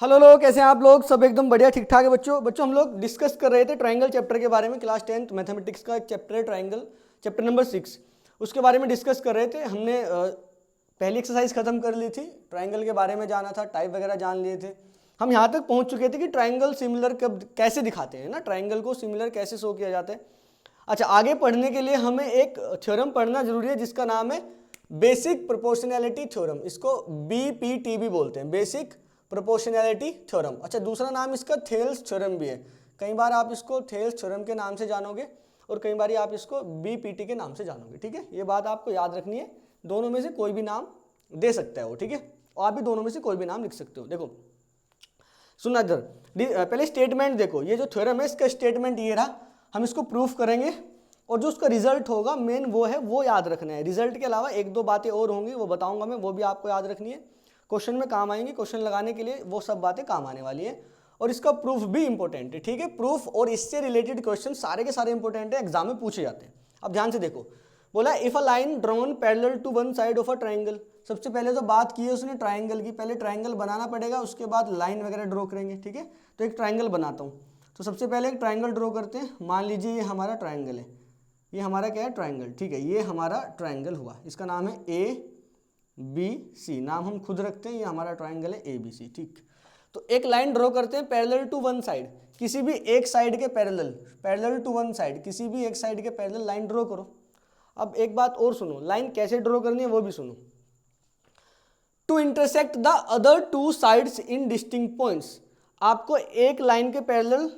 Hello लोग, कैसे हैं आप लोग? सब एकदम बढ़िया, ठीक ठाक है बच्चों हम लोग डिस्कस कर रहे थे ट्रायंगल चैप्टर के बारे में। क्लास 10th मैथमेटिक्स का एक चैप्टर है ट्रायंगल, चैप्टर नंबर 6। उसके बारे में डिस्कस कर रहे थे। हमने पहली एक्सरसाइज खत्म कर ली थी, ट्रायंगल के बारे में जाना था, टाइप वगैरह जान लिए थे। हम यहाँ तक पहुँच चुके थे कि ट्रायंगल सिमिलर कब कैसे दिखाते हैं ना, ट्रायंगल को सिमिलर कैसे शो किया जाता है। अच्छा, आगे पढ़ने के लिए हमें एक थ्योरम पढ़ना जरूरी है जिसका नाम है बेसिक प्रोपोर्शनैलिटी थ्योरम। इसको BPT भी बोलते हैं, बेसिक प्रोपोर्शनैलिटी थ्योरम। अच्छा, दूसरा नाम इसका थेल्स थ्योरम भी है। कई बार आप इसको थेल्स थ्योरम के नाम से जानोगे और कई बार आप इसको BPT के नाम से जानोगे। ठीक है, ये बात आपको याद रखनी है। दोनों में से कोई भी नाम दे सकता है वो, ठीक है, और आप भी दोनों में से कोई भी नाम लिख सकते हो। देखो सुना इधर, पहले स्टेटमेंट देखो। ये जो थ्योरम है इसका स्टेटमेंट ये रहा। हम इसको प्रूफ करेंगे और जो उसका रिजल्ट होगा मेन वो है, वो याद रखना है। रिजल्ट के अलावा एक दो बातें और होंगी, वो बताऊंगा मैं, वो भी आपको याद रखनी है। क्वेश्चन में काम आएंगी, क्वेश्चन लगाने के लिए वो सब बातें काम आने वाली है। और इसका प्रूफ भी इंपॉर्टेंट है, ठीक है। प्रूफ और इससे रिलेटेड क्वेश्चन सारे के सारे इंपॉर्टेंट है, एग्जाम में पूछे जाते हैं। अब ध्यान से देखो, बोला if a line drawn parallel to one side of a triangle. सबसे पहले तो बात की है उसने ट्राइंगल की, पहले ट्राइंगल बनाना पड़ेगा, उसके बाद लाइन वगैरह ड्रॉ करेंगे, ठीक है। तो एक ट्राइंगल बनाता हूँ। तो सबसे पहले एक ट्राइंगल ड्रॉ करते हैं। मान लीजिए ये हमारा ट्राइंगल है, ये हमारा क्या है, ट्राइंगल, ठीक है। ये हमारा ट्राइंगल हुआ, इसका नाम है ABC, नाम हम खुद रखते हैं। ये हमारा ट्राइंगल है ABC, ठीक। तो एक लाइन ड्रॉ करते हैं पैरेलल टू वन साइड, किसी भी एक साइड के parallel, parallel to one side, किसी भी एक साइड के पैरेलल लाइन ड्रॉ करो। अब एक बात और सुनो, लाइन कैसे ड्रॉ करनी है वो भी सुनो। To intersect the other two sides in distinct points. आपको एक लाइन के पैरेलल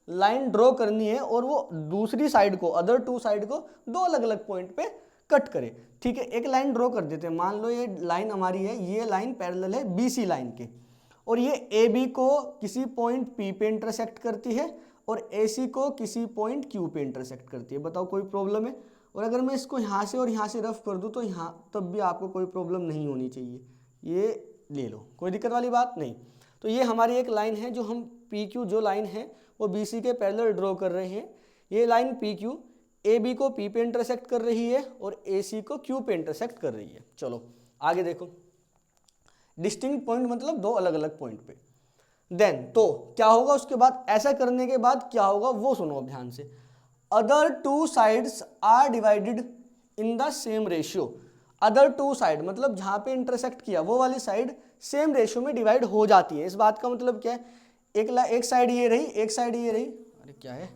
लाइन ड्रॉ करनी है और वो दूसरी साइड को, अदर टू साइड को दो अलग अलग पॉइंट पे कट करे, ठीक है। एक लाइन ड्रॉ कर देते हैं। मान लो ये लाइन हमारी है, ये लाइन पैरेलल है BC लाइन के, और ये AB को किसी पॉइंट P पे इंटरसेक्ट करती है और AC को किसी पॉइंट Q पे इंटरसेक्ट करती है। बताओ कोई प्रॉब्लम है? और अगर मैं इसको यहाँ से और यहाँ से रफ कर दूँ तो यहाँ तब भी आपको कोई प्रॉब्लम नहीं होनी चाहिए। ये ले लो, कोई दिक्कत वाली बात नहीं। तो ये हमारी एक लाइन है जो हम PQ जो लाइन है वो BC के पैरेलल ड्रॉ कर रहे हैं। ये लाइन PQ AB को P पे इंटरसेक्ट कर रही है और AC को Q पे इंटरसेक्ट कर रही है। चलो आगे देखो, डिस्टिंक्ट पॉइंट मतलब दो अलग अलग पॉइंट पे। देन तो क्या होगा उसके बाद, ऐसा करने के बाद क्या होगा वो सुनो अब ध्यान से। Other two sides are divided in the same ratio. Other two side मतलब जहां पे इंटरसेक्ट किया वो वाली साइड सेम रेशियो में डिवाइड हो जाती है। इस बात का मतलब क्या है, एक साइड ये रही, एक साइड ये रही, अरे क्या है,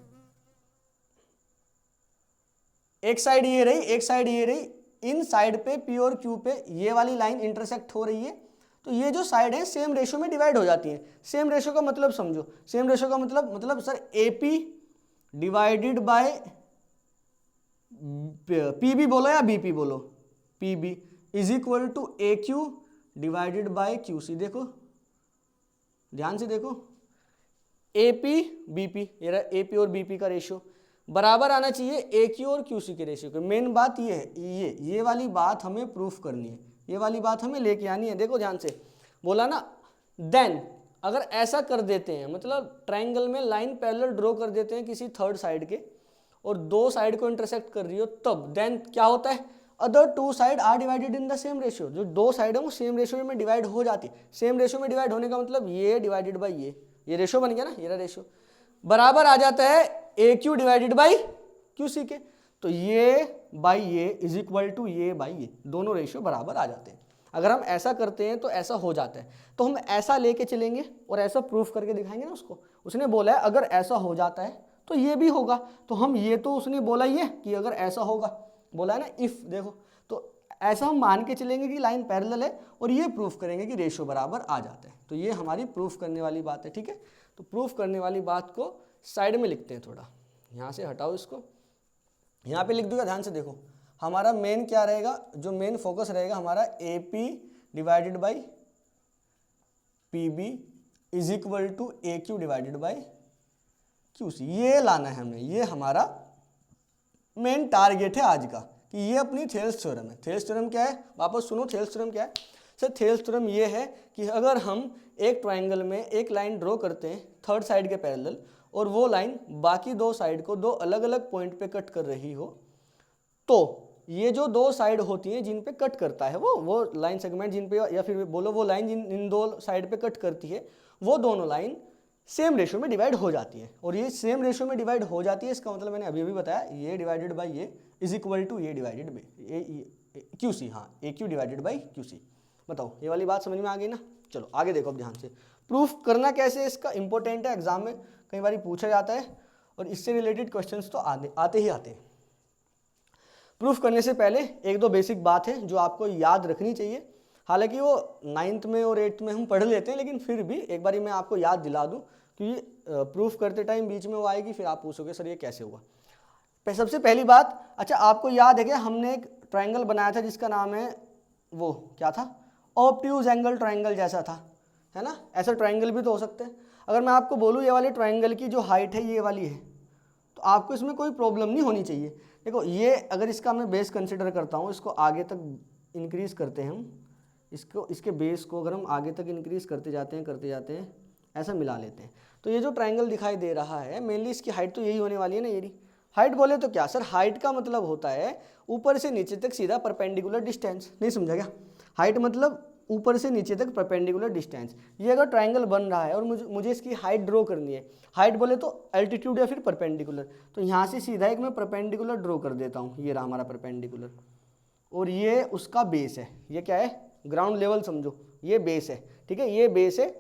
एक साइड ये रही, एक साइड ये रही। इन साइड पे P और Q पे ये वाली लाइन इंटरसेक्ट हो रही है, तो ये जो साइड है सेम रेशियो में डिवाइड हो जाती है। सेम रेशियो का मतलब समझो, सेम रेशियो का मतलब sir AP divided by PB बोलो या BP बोलो, PB is equal to AQ divided by QC। देखो ध्यान से देखो, AP BP, ये रहा AP और BP का रेशियो बराबर आना चाहिए AQ और QC के रेशियो के। मेन बात ये है, ये वाली बात हमें प्रूफ करनी है, ये वाली बात हमें लेके आनी है। देखो ध्यान से, बोला ना देन अगर ऐसा कर देते हैं, मतलब ट्राइंगल में लाइन पैरेलल ड्रॉ कर देते हैं किसी थर्ड साइड के और दो साइड को इंटरसेक्ट कर रही हो, तब देन क्या होता है, other two side are divided in the same ratio. जो दो साइड है वो सेम रेशियो में डिवाइड हो जाती है। सेम रेशियो में डिवाइड होने का मतलब ये डिवाइडेड बाई ये रेशियो बन गया ना, ये रेशियो बराबर आ जाता है AQ डिवाइडेड बाई QC के। तो ये बाई ये इज इक्वल टू ये बाई ये, दोनों रेशियो बराबर आ जाते हैं। अगर हम ऐसा करते हैं तो ऐसा हो जाता है। तो हम ऐसा लेके चलेंगे और ऐसा प्रूफ करके दिखाएंगे ना उसको। उसने बोला है अगर ऐसा हो जाता है तो ये भी होगा, तो हम ये तो उसने बोला ही है कि अगर ऐसा होगा, बोला है ना इफ। देखो तो ऐसा हम मान के चलेंगे कि लाइन पैरेलल है और ये प्रूफ करेंगे कि रेशियो बराबर आ जाता है। तो ये हमारी प्रूफ करने वाली बात है, ठीक है। तो प्रूफ करने वाली बात को साइड में लिखते हैं, थोड़ा यहाँ से हटाओ इसको, यहाँ पे लिख दूंगा। ध्यान से देखो, हमारा मेन क्या रहेगा, जो मेन फोकस रहेगा हमारा AP divided by PB is equal to AQ divided by QC। ये लाना है हमें, ये हमारा मेन टारगेट है आज का, कि ये अपनी थेल्स थ्योरम है। थेल्स थ्योरम क्या है, वापस सुनो, थेल्स थ्योरम क्या है सर? थेल्स थ्योरम ये है कि अगर हम एक ट्राइंगल में एक लाइन ड्रॉ करते हैं थर्ड साइड के पैरेलल और वो लाइन बाकी दो साइड को दो अलग अलग पॉइंट पे कट कर रही हो, तो ये जो दो साइड होती हैं जिन पे कट करता है वो लाइन सेगमेंट जिन पे, या फिर बोलो वो लाइन जिन इन दो साइड पे कट करती है, वो दोनों लाइन सेम रेशियो में डिवाइड हो जाती है। और ये सेम रेशियो में डिवाइड हो जाती है, इसका मतलब मैंने अभी भी बताया, ये डिवाइडेड बाई ये इज इक्वल टू ये डिवाइडेड बाई क्यू सी। हाँ, A Q divided by Q C. बताओ, ये वाली बात समझ में आ गई ना। चलो आगे देखो अब ध्यान से। प्रूफ करना कैसे है इसका इंपॉर्टेंट है, एग्जाम में कई बार पूछा जाता है और इससे रिलेटेड क्वेश्चंस तो आते ही आते हैं। प्रूफ करने से पहले एक दो बेसिक बात है जो आपको याद रखनी चाहिए। हालांकि वो 9th में और 8th में हम पढ़ लेते हैं, लेकिन फिर भी एक बारी मैं आपको याद दिला दूं, क्योंकि प्रूफ करते टाइम बीच में वो आएगी, फिर आप पूछोगे सर ये कैसे हुआ। सबसे पहली बात, अच्छा आपको याद है कि हमने एक ट्रायंगल बनाया था जिसका नाम है, वो क्या था, ऑब्ट्यूज एंगल ट्रायंगल जैसा था, है ना। ऐसा ट्रायंगल भी तो हो सकते हैं। अगर मैं आपको बोलूँ ये वाले ट्रायंगल की जो हाइट है ये वाली है, तो आपको इसमें कोई प्रॉब्लम नहीं होनी चाहिए। देखो ये अगर इसका मैं बेस कंसिडर करता हूँ, इसको आगे तक इंक्रीज करते हैं हम, इसको इसके बेस को अगर हम आगे तक इंक्रीज करते जाते हैं ऐसा मिला लेते हैं, तो ये जो ट्रायंगल दिखाई दे रहा है मेनली इसकी हाइट तो यही होने वाली है ना। ये हाइट बोले तो क्या सर, हाइट का मतलब होता है ऊपर से नीचे तक सीधा परपेंडिकुलर डिस्टेंस, नहीं समझा क्या। हाइट मतलब ऊपर से नीचे तक परपेंडिकुलर डिस्टेंस। ये अगर ट्रायंगल बन रहा है और मुझे इसकी हाइट ड्रॉ करनी है, हाइट बोले तो एल्टीट्यूड या फिर परपेंडिकुलर, तो यहाँ से सीधा एक मैं परपेंडिकुलर ड्रॉ कर देता हूँ। ये रहा हमारा परपेंडिकुलर, और ये उसका बेस है। ये क्या है, ग्राउंड लेवल समझो, ये बेस है, ठीक है, ये बेस है।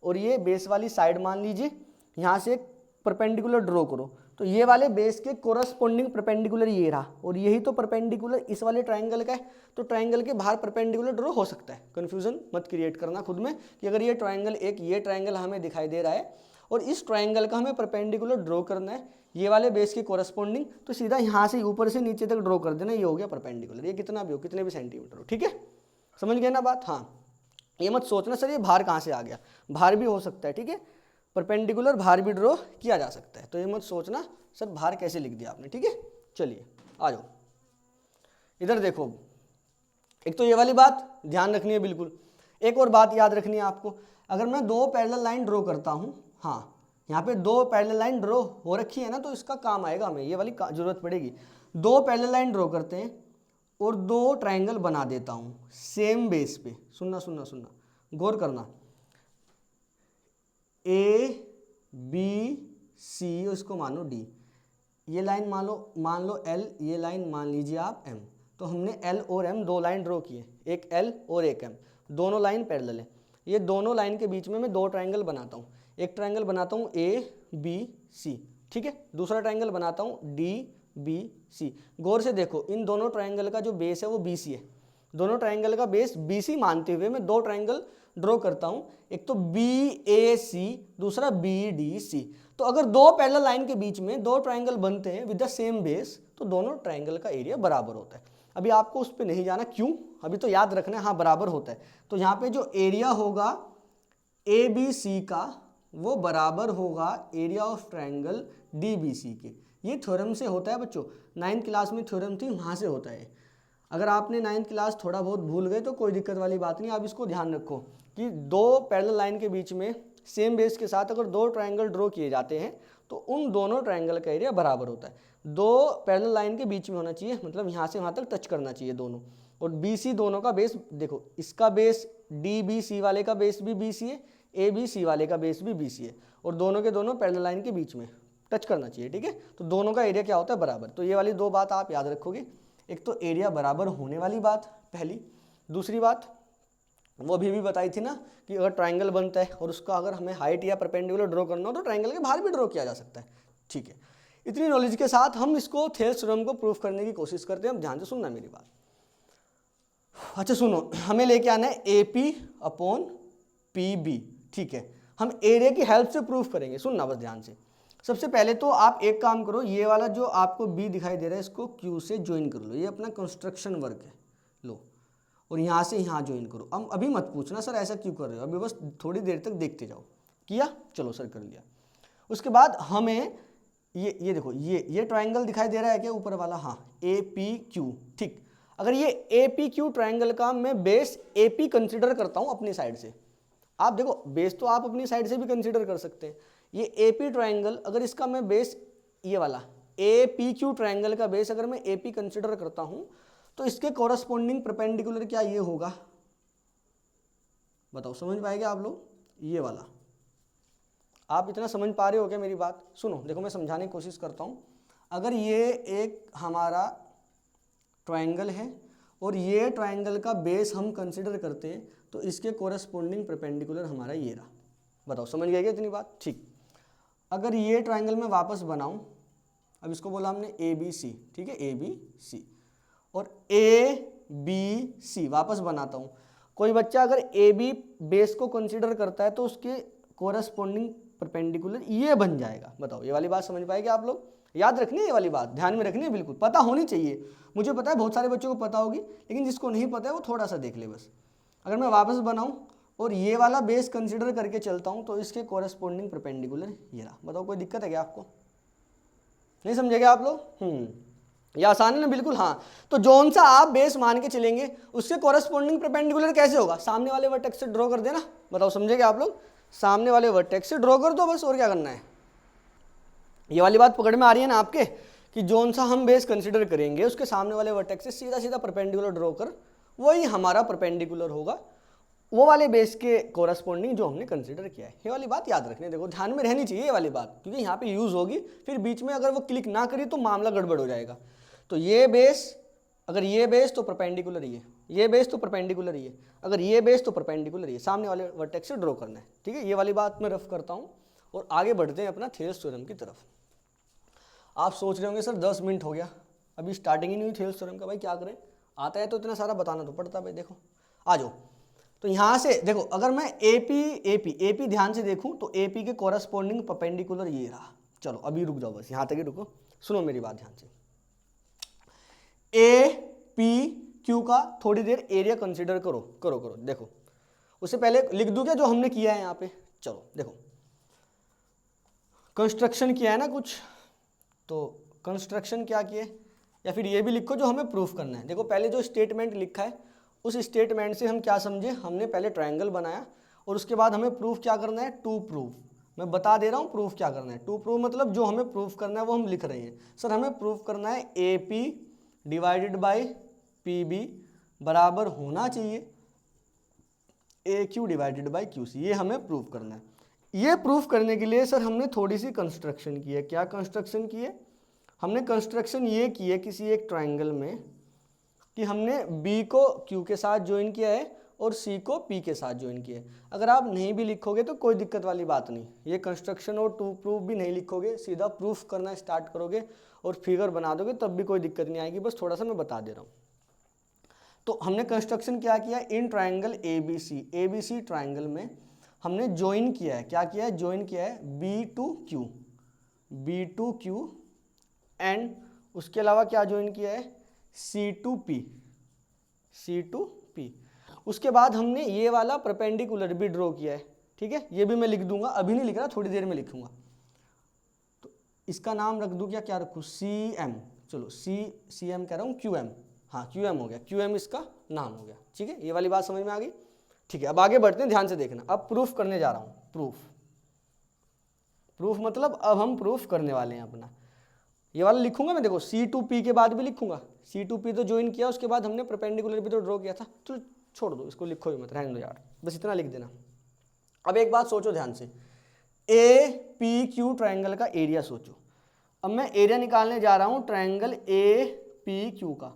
और ये बेस वाली साइड मान लीजिए, यहाँ से एक परपेंडिकुलर ड्रॉ करो, तो ये वाले बेस के कोरस्पोंडिंग परपेंडिकुलर ये रहा, और यही तो परपेंडिकुलर इस वाले ट्रायंगल का है। तो ट्रायंगल के बाहर परपेंडिकुलर ड्रॉ हो सकता है। कंफ्यूजन मत क्रिएट करना खुद में कि अगर ये ट्रायंगल ये ट्रायंगल हमें दिखाई दे रहा है और इस ट्रायंगल का हमें परपेंडिकुलर ड्रॉ करना है ये वाले बेस के कोरस्पोंडिंग, तो सीधा यहाँ से ऊपर से नीचे तक ड्रॉ कर देना, ये हो गया परपेंडिकुलर। ये कितना भी हो, कितने भी सेंटीमीटर हो, ठीक है, समझ गए ना बात। हाँ, ये मत सोचना सर ये बाहर कहाँ से आ गया, बाहर भी हो सकता है, ठीक है, परपेंडिकुलर बाहर भी ड्रॉ किया जा सकता है। तो ये मत सोचना सर बाहर कैसे लिख दिया आपने, ठीक है। चलिए आ जाओ इधर देखो, एक तो ये वाली बात ध्यान रखनी है बिल्कुल। एक और बात याद रखनी है आपको, अगर मैं दो पैरेलल लाइन ड्रॉ करता हूँ, हाँ यहाँ पे दो पैरेलल लाइन ड्रॉ हो रखी है ना, तो इसका काम आएगा हमें, ये वाली जरूरत पड़ेगी। दो पैरेलल लाइन ड्रॉ करते हैं और दो ट्रायंगल बना देता हूँ सेम बेस पे। सुनना गौर करना, ए बी सी, इसको मानो डी, ये लाइन मान लो एल, ये लाइन मान लीजिए आप एम। तो हमने एल और एम दो लाइन ड्रॉ किए, एक एल और एक एम, दोनों लाइन पैरेलल है। ये दोनों लाइन के बीच में मैं दो ट्रायंगल बनाता हूँ, एक ट्रायंगल बनाता हूँ ए बी सी, ठीक है, दूसरा ट्रायंगल बनाता हूँ डी बी सी। गौर से देखो, इन दोनों ट्रायंगल का जो बेस है वो बी सी है, दोनों ट्रायंगल का बेस बी सी मानते हुए मैं दो ट्रायंगल ड्रॉ करता हूँ, एक तो बी ए सी, दूसरा बी डी सी। तो अगर दो पैरेलल लाइन के बीच में दो ट्रायंगल बनते हैं विद द सेम बेस, तो दोनों ट्रायंगल का एरिया बराबर होता है। अभी आपको उस पर नहीं जाना, क्यों, अभी तो याद रखना है, हाँ बराबर होता है। तो यहाँ पे जो एरिया होगा ए बी सी का वो बराबर होगा area of triangle D B C के। ये थ्योरम से होता है बच्चों, 9th क्लास में थ्योरम थी, वहाँ से होता है। अगर आपने 9th क्लास थोड़ा बहुत भूल गए तो कोई दिक्कत वाली बात नहीं, आप इसको ध्यान रखो कि दो पैरेलल लाइन के बीच में सेम बेस के साथ अगर दो ट्रायंगल ड्रॉ किए जाते हैं तो उन दोनों ट्रायंगल का एरिया बराबर होता है। दो पैरेलल लाइन के बीच में होना चाहिए, मतलब यहाँ से वहाँ तक टच करना चाहिए दोनों। और बी सी दोनों का बेस देखो, इसका बेस डी बी सी वाले का बेस भी बी सी है, ए बी सी वाले का बेस भी बी सी है, और दोनों के दोनों पैरेलल लाइन के बीच में टच करना चाहिए, ठीक है। तो दोनों का एरिया क्या होता है, बराबर। तो ये वाली दो बात आप याद रखोगे, एक तो एरिया बराबर होने वाली बात पहली, दूसरी बात वो भी बताई थी ना कि अगर ट्रायंगल बनता है और उसका अगर हमें हाइट या परपेंडिकुलर ड्रॉ करना हो तो ट्रायंगल के बाहर भी ड्रॉ किया जा सकता है, ठीक है। इतनी नॉलेज के साथ हम इसको थेल्स थ्योरम को प्रूफ करने की कोशिश करते हैं। अब ध्यान से सुनना मेरी बात। अच्छा सुनो, हमें लेके आना है A P upon P B, ठीक है। हम एरिया की हेल्प से प्रूफ करेंगे, सुनना बस ध्यान से। सबसे पहले तो आप एक काम करो, ये वाला जो आपको बी दिखाई दे रहा है इसको क्यू से ज्वाइन कर लो, ये अपना कंस्ट्रक्शन वर्क है, लो, और यहाँ से यहाँ ज्वाइन करो। अब अभी मत पूछना सर ऐसा क्यों कर रहे हो, अभी बस थोड़ी देर तक देखते जाओ। किया, चलो सर कर लिया। उसके बाद हमें ये देखो, ये ट्रायंगल दिखाई दे रहा है क्या ऊपर वाला, हाँ ए पी क्यू, ठीक। अगर ये ए पी क्यू ट्रायंगल का मैं बेस ए पी कंसिडर करता हूँ अपनी साइड से, आप देखो बेस तो आप अपनी साइड से भी कंसिडर कर सकते हैं। ये ए पी ट्रायंगल अगर इसका मैं बेस ये वाला ए पी क्यू ट्रायंगल का बेस अगर मैं ए पी कंसिडर करता हूँ तो इसके कॉरस्पॉन्डिंग परपेंडिकुलर क्या ये होगा, बताओ समझ पाएंगे आप लोग, ये वाला आप इतना समझ पा रहे हो क्या मेरी बात? सुनो, देखो मैं समझाने की कोशिश करता हूँ। अगर ये एक हमारा ट्रायंगल है और ये ट्रायंगल का बेस हम कंसिडर करते हैं, तो इसके कोरस्पोंडिंग परपेंडिकुलर हमारा ये रहा। बताओ समझ गए क्या इतनी बात? ठीक। अगर ये ट्रायंगल मैं वापस बनाऊं, अब इसको बोला हमने ए बी सी, ठीक है, ए बी सी, और ए बी सी वापस बनाता हूं। कोई बच्चा अगर ए बी बेस को कंसिडर करता है तो उसके कोरस्पोंडिंग परपेंडिकुलर ये बन जाएगा। बताओ ये वाली बात समझ पाएंगे आप लोग? याद रखनी है ये वाली बात, ध्यान में रखनी है, बिल्कुल पता होनी चाहिए। मुझे पता है बहुत सारे बच्चों को पता होगी, लेकिन जिसको नहीं पता है वो थोड़ा सा देख ले बस। अगर मैं वापस बनाऊं और ये वाला बेस कंसिडर करके चलता हूं तो इसके कोरस्पोंडिंग परपेंडिकुलर ये रहा। बताओ कोई दिक्कत है क्या आपको? नहीं समझेंगे आप लोग? ये आसान है ना? बिल्कुल हाँ। तो जोन सा आप बेस मान के चलेंगे उसके कोरस्पोंडिंग परपेंडिकुलर कैसे होगा? सामने वाले वर्टेक्स से ड्रॉ कर देना। बताओ समझेंगे आप लोग? सामने वाले वर्टेक्स से ड्रॉ कर दो बस, और क्या करना है। ये वाली बात पकड़ में आ रही है ना आपके, कि जोन सा हम बेस कंसिडर करेंगे उसके सामने वाले वर्टेक्स से सीधा सीधा परपेंडिकुलर ड्रॉ कर, वही हमारा परपेंडिकुलर होगा वो वाले बेस के कोरस्पोंडिंग जो हमने कंसिडर किया है। ये वाली बात याद रखने, देखो ध्यान में रहनी चाहिए ये वाली बात, क्योंकि यहाँ पे यूज होगी, फिर बीच में अगर वो क्लिक ना करी तो मामला गड़बड़ हो जाएगा। तो ये बेस, अगर ये बेस तो परपेंडिकुलर ये बेस तो परपेंडिकुलर ये, अगर ये बेस तो परपेंडिकुलर ये, सामने वाले वर्टेक्स से ड्रॉ करना है। ठीक है, ये वाली बात मैं रफ करता हूँ और आगे बढ़ते हैं अपना थेल्स थ्योरम की तरफ। आप सोच रहे होंगे सर 10 मिनट हो गया, अभी स्टार्टिंग ही नहीं हुई थेल्स थ्योरम का, भाई क्या करें, आता है तो इतना सारा बताना तो पड़ता भाई। देखो आ जाओ, तो यहाँ से देखो, अगर मैं एपी ध्यान से देखूं तो एपी के कोरस्पोंडिंग परपेंडिकुलर ये रहा। चलो अभी रुक जाओ, बस यहाँ तक ही रुको, सुनो मेरी बात ध्यान से। ए पी क्यू का थोड़ी देर एरिया कंसिडर करो। देखो उससे पहले लिख दूं क्या जो हमने किया है यहाँ पे? चलो देखो, कंस्ट्रक्शन किया है ना कुछ, तो कंस्ट्रक्शन क्या किए, या फिर ये भी लिखो जो हमें प्रूफ करना है। देखो पहले जो स्टेटमेंट लिखा है उस स्टेटमेंट से हम क्या समझे, हमने पहले ट्रायंगल बनाया और उसके बाद हमें प्रूफ क्या करना है, टू प्रूफ। मैं बता दे रहा हूँ प्रूफ क्या करना है। टू प्रूफ मतलब जो हमें प्रूफ करना है वो हम लिख रहे हैं। सर हमें प्रूफ करना है A P divided by P B बराबर होना चाहिए A Q divided by Q C, ये हमें प्रूफ करना है। ये प्रूफ करने के लिए सर हमने थोड़ी सी कंस्ट्रक्शन की है। क्या कंस्ट्रक्शन की है? हमने कंस्ट्रक्शन ये की है किसी एक ट्रायंगल में कि हमने B को Q के साथ ज्वाइन किया है और C को P के साथ ज्वाइन किया है। अगर आप नहीं भी लिखोगे तो कोई दिक्कत वाली बात नहीं, ये कंस्ट्रक्शन और टू प्रूफ भी नहीं लिखोगे, सीधा प्रूफ करना स्टार्ट करोगे और फिगर बना दोगे तब भी कोई दिक्कत नहीं आएगी, बस थोड़ा सा मैं बता दे रहा हूँ। तो हमने कंस्ट्रक्शन क्या किया, इन ट्रायंगल ABC ट्रायंगल में हमने ज्वाइन किया है, क्या किया है, ज्वाइन किया है B टू Q एंड उसके अलावा क्या ज्वाइन किया है, C टू P। उसके बाद हमने ये वाला परपेंडिकुलर भी ड्रॉ किया है। ठीक है, ये भी मैं लिख दूंगा, अभी नहीं लिख रहा, थोड़ी देर में लिखूंगा। तो इसका नाम रख दूं क्या रखूं, CM। चलो CM कह रहा हूँ, QM, हाँ QM हो गया, QM इसका नाम हो गया। ठीक है, ये वाली बात समझ में आ गई? ठीक है, अब आगे बढ़ते हैं, ध्यान से देखना। अब प्रूफ करने जा रहा हूँ। प्रूफ मतलब अब हम प्रूफ करने वाले हैं अपना। ये वाला लिखूंगा मैं, देखो C टू P के बाद भी लिखूंगा। C टू P तो ज्वाइन किया, उसके बाद हमने परपेंडिकुलर भी तो ड्रॉ किया था। चलो छोड़ दो इसको, लिखो ही मत, रहने दो यार, बस इतना लिख देना। अब एक बात सोचो ध्यान से, APQ ट्रायंगल का एरिया सोचो। अब मैं एरिया निकालने जा रहा हूँ ट्रायंगल APQ का।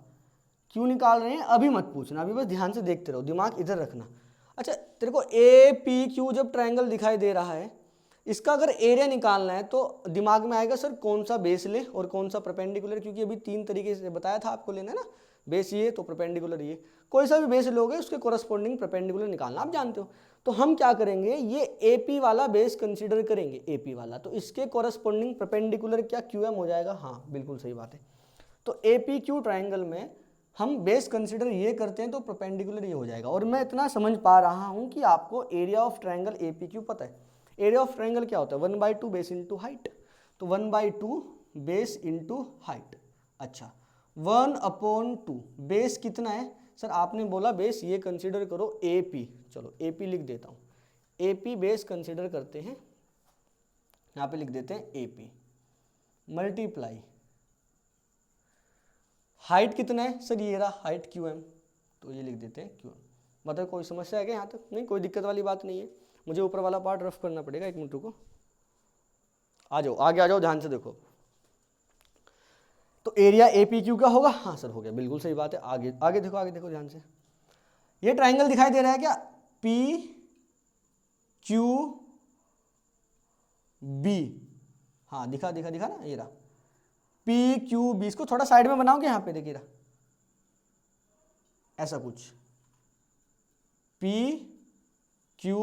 क्यों निकाल रहे हैं अभी मत पूछना, अभी बस ध्यान से देखते रहो, दिमाग इधर रखना। अच्छा तेरे को APQ जब ट्रायंगल दिखाई दे रहा है, इसका अगर एरिया निकालना है तो दिमाग में आएगा सर कौन सा बेस ले और कौन सा परपेंडिकुलर, क्योंकि अभी 3 तरीके से बताया था आपको लेना है ना, बेस ये तो परपेंडिकुलर ये, कोई सा भी बेस लोगे उसके कोरस्पोंडिंग परपेंडिकुलर निकालना आप जानते हो। तो हम क्या करेंगे, ये AP वाला बेस कंसीडर करेंगे, AP वाला, तो इसके कोरस्पोंडिंग परपेंडिकुलर क्या QM हो जाएगा। हाँ बिल्कुल सही बात है। तो APQ ट्रायंगल में हम बेस कंसीडर ये करते हैं तो परपेंडिकुलर ये हो जाएगा। और मैं इतना समझ पा रहा हूँ कि आपको एरिया ऑफ ट्रायंगल APQ पता है। एरिया ऑफ ट्रायंगल क्या होता है, 1/2 बेस इंटू हाइट। तो 1/2 बेस इंटू हाइट। अच्छा 1/2 बेस कितना है सर, आपने बोला बेस ये कंसीडर करो AP, चलो AP लिख देता हूँ। AP बेस कंसीडर करते हैं, यहाँ पे लिख देते हैं AP मल्टीप्लाई हाइट कितना है सर, ये रहा हाइट QM, तो ये लिख देते हैं QM। मतलब कोई समस्या है क्या यहाँ तक? नहीं, कोई दिक्कत वाली बात नहीं है। मुझे ऊपर वाला पार्ट रफ करना पड़ेगा, 1 मिनट रुको। आ जाओ आगे आ जाओ, ध्यान से देखो। तो एरिया ए पी क्यू का होगा, हाँ सर हो गया, बिल्कुल सही बात है। आगे आगे देखो, आगे देखो ध्यान से, ये ट्राइंगल दिखाई दे रहा है क्या, पी क्यू बी, हाँ दिखा दिखा दिखा ना, ये रहा पी क्यू बी। इसको थोड़ा साइड में बनाओगे, यहाँ पे देखिए रहा ऐसा कुछ, पी क्यू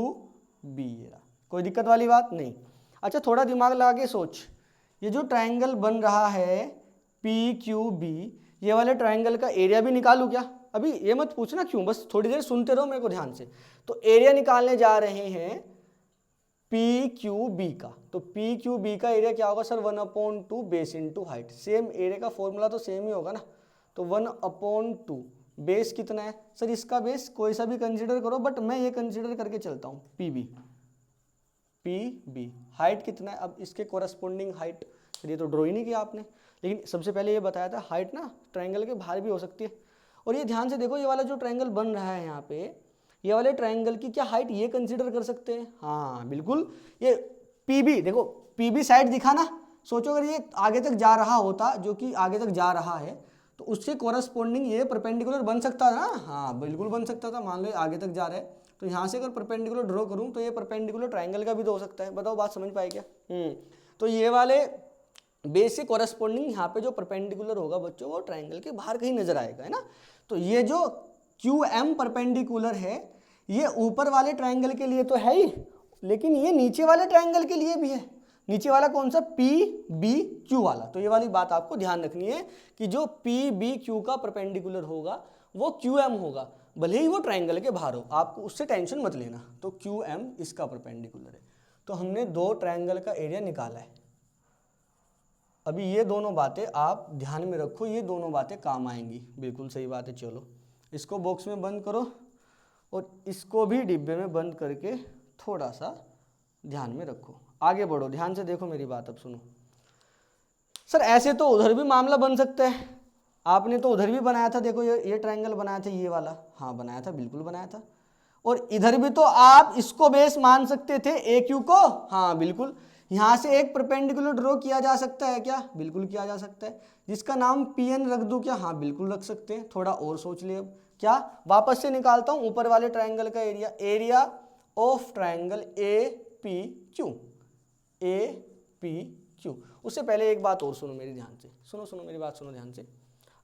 बी, ये रहा, कोई दिक्कत वाली बात नहीं। अच्छा थोड़ा दिमाग लगा के सोच, ये जो ट्राइंगल बन रहा है पी क्यू बी, ये वाले ट्राइंगल का एरिया भी निकालूं क्या? अभी ये मत पूछना क्यों, बस थोड़ी देर सुनते रहो मेरे को ध्यान से। तो एरिया निकालने जा रहे हैं पी क्यू बी का, तो पी क्यू बी का एरिया क्या होगा sir, 1/2 base into height. Same area का फॉर्मूला तो सेम ही होगा ना, तो 1/2 बेस कितना है सर, इसका बेस कोई सा भी कंसीडर करो, बट मैं ये कंसीडर करके चलता हूँ पी बी। हाइट कितना है, अब इसके कोरस्पोंडिंग हाइट, ये तो ड्रॉ ही नहीं किया आपने, लेकिन सबसे पहले ये बताया था हाइट ना ट्रायंगल के बाहर भी हो सकती है। और ये ध्यान से देखो, ये वाला जो ट्रायंगल बन रहा है यहाँ पे, ये वाले ट्रायंगल की क्या हाइट ये कंसीडर कर सकते हैं, हाँ बिल्कुल। ये पीबी देखो, पीबी साइड दिखा ना, सोचो अगर ये आगे तक जा रहा होता, जो कि आगे तक जा रहा है, तो उससे कोरस्पोंडिंग ये परपेंडिकुलर बन सकता था ना, हाँ बिल्कुल बन सकता था। मान लो आगे तक जा रहा है, तो यहाँ से अगर परपेंडिकुलर ड्रॉ करूँ तो ये परपेंडिकुलर ट्रायंगल का भी तो हो सकता है। बताओ बात समझ पाए क्या? तो ये वाले बेस से कोरस्पोंडिंग यहाँ पे जो परपेंडिकुलर होगा बच्चों, वो ट्रायंगल के बाहर कहीं नजर आएगा, है ना। तो ये जो क्यू एम परपेंडिकुलर है, ये ऊपर वाले ट्रायंगल के लिए तो है ही, लेकिन ये नीचे वाले ट्रायंगल के लिए भी है। नीचे वाला कौन सा, पी बी क्यू वाला। तो ये वाली बात आपको ध्यान रखनी है कि जो पी बी क्यू का परपेंडिकुलर होगा वो क्यू एम होगा, भले ही वो ट्रायंगल के बाहर हो, आपको उससे टेंशन मत लेना। तो क्यू एम इसका परपेंडिकुलर है। तो हमने दो ट्रायंगल का एरिया निकाला है। अभी ये दोनों बातें आप ध्यान में रखो, ये दोनों बातें काम आएंगी, बिल्कुल सही बात है। चलो इसको बॉक्स में बंद करो और इसको भी डिब्बे में बंद करके थोड़ा सा ध्यान में रखो, आगे बढ़ो, ध्यान से देखो मेरी बात। अब सुनो सर, ऐसे तो उधर भी मामला बन सकता है, आपने तो उधर भी बनाया था, देखो ये ट्रायंगल बनाया था, ये वाला, हाँ बनाया था, बिल्कुल बनाया था। और इधर भी तो आप इसको बेस मान सकते थे, ए क्यू को, हाँ बिल्कुल। यहाँ से एक परपेंडिकुलर ड्रॉ किया जा सकता है क्या? बिल्कुल किया जा सकता है, जिसका नाम पी एन रख दूं क्या? हाँ बिल्कुल रख सकते हैं। थोड़ा और सोच लिए, अब क्या, वापस से निकालता हूँ ऊपर वाले ट्रायंगल का area, area of triangle A P Q, A P Q. उससे पहले एक बात और सुनो मेरी ध्यान से, सुनो मेरी बात सुनो ध्यान से।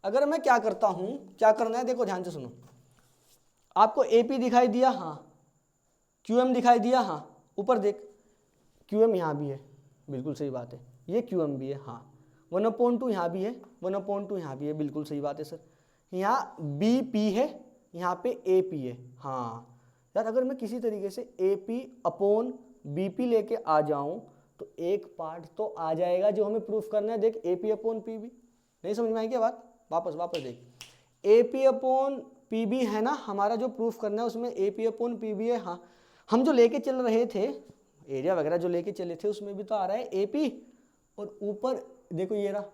अगर मैं क्या करता हूँ, क्या करना है देखो ध्यान से सुनो, आपको ए पी दिखाई दिया, हाँ क्यू एम दिखाई दिया, हाँ ऊपर देख क्यू एम यहाँ भी है, बिल्कुल सही बात है, ये क्यू एम भी है, हाँ 1/2 यहाँ भी है, 1/2 यहाँ भी है, बिल्कुल सही बात है सर। यहाँ बी पी है, यहाँ पे ए पी है, हाँ यार अगर मैं किसी तरीके से A P upon B P लेके आ जाऊँ तो एक पार्ट तो आ जाएगा जो हमें प्रूफ करना है। देख A P upon P B, नहीं समझ में आई क्या बात? वापस देख, A P upon P B है ना हमारा जो प्रूफ करना है, उसमें A P upon P B है। हाँ हम जो लेके चल रहे थे एरिया वगैरह जो लेके चले थे उसमें भी तो आ रहा है ए पी, और ऊपर देखो ये रहा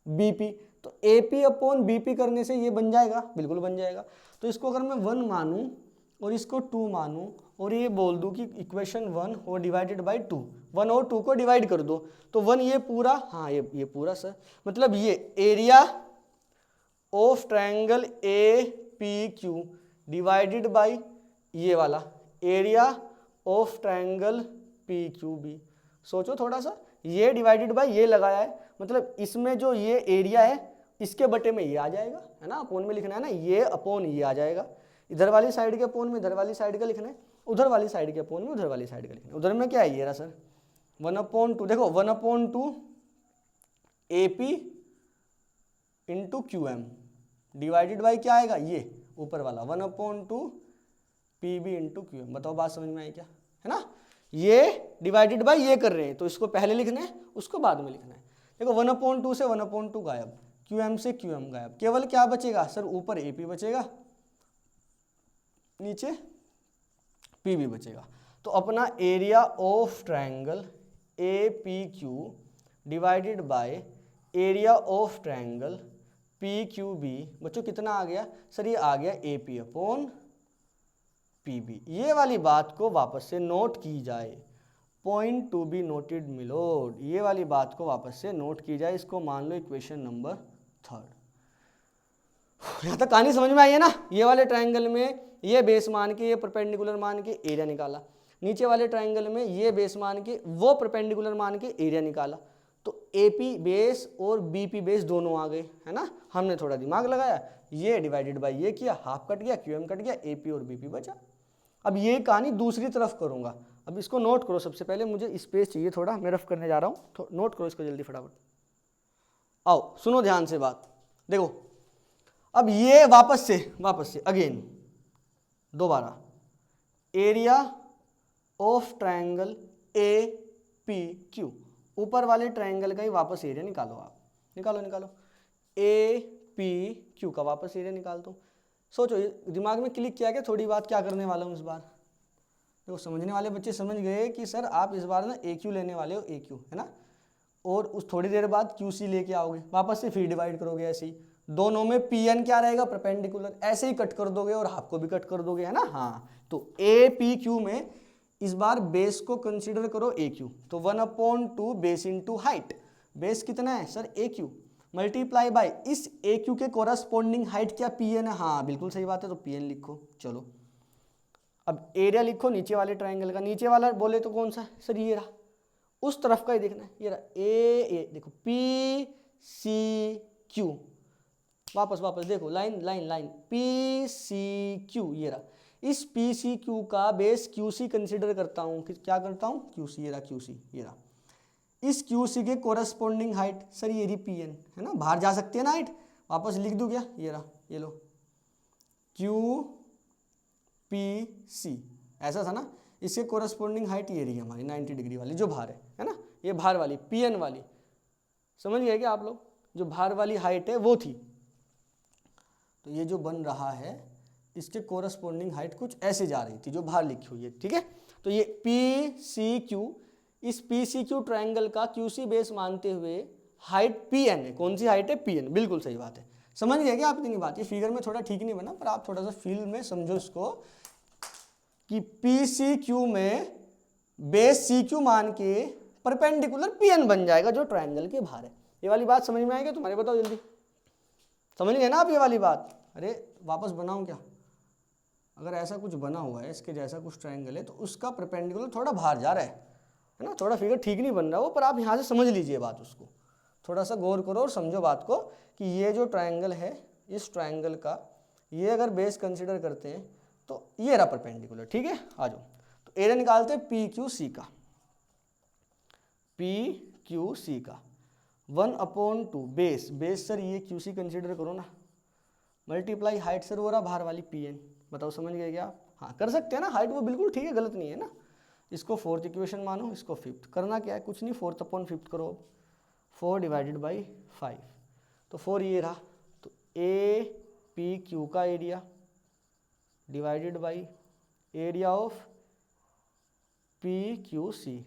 बी पी, तो A P upon B P करने से ये बन जाएगा, बिल्कुल बन जाएगा। तो इसको अगर मैं 1 मानूं और इसको 2 मानूं और ये बोल दूं कि इक्वेशन 1 और डिवाइडेड बाई 2, 1 और 2 को डिवाइड कर दो तो 1 ये पूरा, हाँ ये पूरा सर, मतलब ये area of triangle A P Q divided by ये वाला area of triangle P Q B. सोचो थोड़ा सा, ये डिवाइडेड बाई ये लगाया है, मतलब इसमें जो ये एरिया है इसके बटे में ये आ जाएगा, है ना, अपोन में लिखना है ना, ये अपोन ये आ जाएगा, इधर वाली साइड के अपोन में इधर वाली साइड का लिखना है, उधर वाली साइड के अपोन में उधर वाली साइड का लिखना है। उधर में क्या है ये रहा सर 1/2, देखो 1/2 A P into Q M divided by क्या आएगा, ये ऊपर वाला 1/2 P B into Q M. बताओ बात समझ में आई क्या, है ना। ये डिवाइडेड बाई ये कर रहे हैं तो इसको पहले लिखना है उसको बाद में लिखना है। देखो 1/2 से 1/2 गायब, क्यू एम से क्यू एम गायब, केवल क्या बचेगा सर, ऊपर ए पी बचेगा, नीचे पी बी बचेगा। तो अपना area of triangle A P Q divided by area of triangle P Q B बच्चों कितना आ गया सर, ये आ गया A P upon P B. ये वाली बात को वापस से नोट की जाए, point to be noted milord, ये वाली बात को वापस से नोट की जाए, इसको मान लो इक्वेशन नंबर 3। यहाँ तक कहानी समझ में आई है ना। ये वाले ट्रायंगल में ये बेस मान के, ये परपेंडिकुलर मान के एरिया निकाला, नीचे वाले ट्रायंगल में ये बेस मान के, वो परपेंडिकुलर मान के एरिया निकाला, तो AP बेस और BP बेस दोनों आ गए, है ना। हमने थोड़ा दिमाग लगाया, ये डिवाइडेड बाय ये किया, हाफ कट गया, QM कट गया, AP और BP बचा। अब ये कहानी दूसरी तरफ करूंगा। अब इसको नोट करो, सबसे पहले मुझे स्पेस चाहिए थोड़ा, मैं रफ करने जा रहा हूँ, तो नोट करो इसको जल्दी फटाफट। आओ सुनो ध्यान से बात, देखो अब ये वापस से अगेन दोबारा एरिया ऑफ ट्रायंगल APQ, ऊपर वाले ट्रायंगल का ही वापस एरिया निकालो आप, निकालो APQ का वापस एरिया निकाल दो। सोचो, दिमाग में क्लिक किया कि थोड़ी बात क्या करने वाला हूँ इस बार। देखो समझने वाले बच्चे समझ गए कि सर आप इस बार ना AQ लेने वाले हो, AQ है ना, और उस थोड़ी देर बाद QC लेके आओगे, वापस से फिर डिवाइड करोगे ऐसे ही, दोनों में PN क्या रहेगा, परपेंडिकुलर, ऐसे ही कट कर दोगे और हाफ को भी कट कर दोगे, है ना। हाँ, तो APQ में इस बार बेस को कंसीडर करो AQ, तो 1/2 बेस इंटू हाइट, बेस कितना है सर AQ, मल्टीप्लाई बाय इस AQ के कोरस्पोंडिंग हाइट क्या PN है, हाँ बिल्कुल सही बात है, तो PN लिखो। चलो अब एरिया लिखो नीचे वाले ट्रायंगल का, नीचे वाला बोले तो कौन सा है सर, ये रहा, उस तरफ का ही देखना है, ये रहा ए देखो PCQ, वापस देखो लाइन PCQ, ये रहा, इस PCQ का बेस QC कंसीडर करता हूँ, क्या करता हूँ QC, ये रहा QC, ये रहा, इस QC के कोरस्पोंडिंग हाइट सर ये रही PN, है ना, बाहर जा सकती है ना हाइट, वापस लिख दूँ क्या, ये रहा, ये लो QPC, ऐसा था ना, इसके कोरस्पोंडिंग हाइट ये रही हमारी 90 डिग्री वाली जो बाहर है ना, ये बाहर वाली PN वाली, समझ गए क्या आप लोग, जो बाहर वाली हाइट है वो थी। तो ये जो बन रहा है इसके कोरस्पोंडिंग हाइट कुछ ऐसे जा रही थी जो बाहर लिखी हुई है, ठीक है। तो ये PCQ, इस PCQ ट्रायंगल का QC बेस मानते हुए हाइट PN है, कौन सी हाइट है PN, बिल्कुल सही बात है। समझ गए क्या आप इतनी बात, ये फिगर में थोड़ा ठीक नहीं बना, पर आप थोड़ा सा फील में समझो इसको कि PCQ में बेस CQ मान के परपेंडिकुलर PN बन जाएगा जो ट्रायंगल के बाहर है। ये वाली बात समझ में आएगी तुम्हारे, बताओ जल्दी, समझ गए ना आप ये वाली बात। अरे वापस बनाऊं क्या, अगर ऐसा कुछ बना हुआ है इसके जैसा कुछ ट्रायंगल है तो उसका परपेंडिकुलर थोड़ा बाहर जा रहा है ना, थोड़ा फिगर ठीक नहीं बन रहा वो, पर आप यहाँ से समझ लीजिए बात, उसको थोड़ा सा गौर करो और समझो बात को कि ये जो ट्रायंगल है, इस ट्रायंगल का ये अगर बेस कंसिडर करते हैं तो ये रहा परपेंडिकुलर, ठीक है। आ जाओ, तो एरिया निकालते हैं PQC का, PQC का 1/2 बेस सर ये QC कंसिडर करो ना, मल्टीप्लाई हाइट सर वो रहा बाहर वाली PN, बताओ समझ गए क्या आप। हाँ कर सकते हैं ना, हाइट वो बिल्कुल ठीक है, गलत नहीं है ना। इसको 4th इक्वेशन मानो, इसको 5th, करना क्या है कुछ नहीं, 4/5 करो, 4 डिवाइडेड बाई 5, तो 4 ये रहा, तो APQ का area divided by area of PQC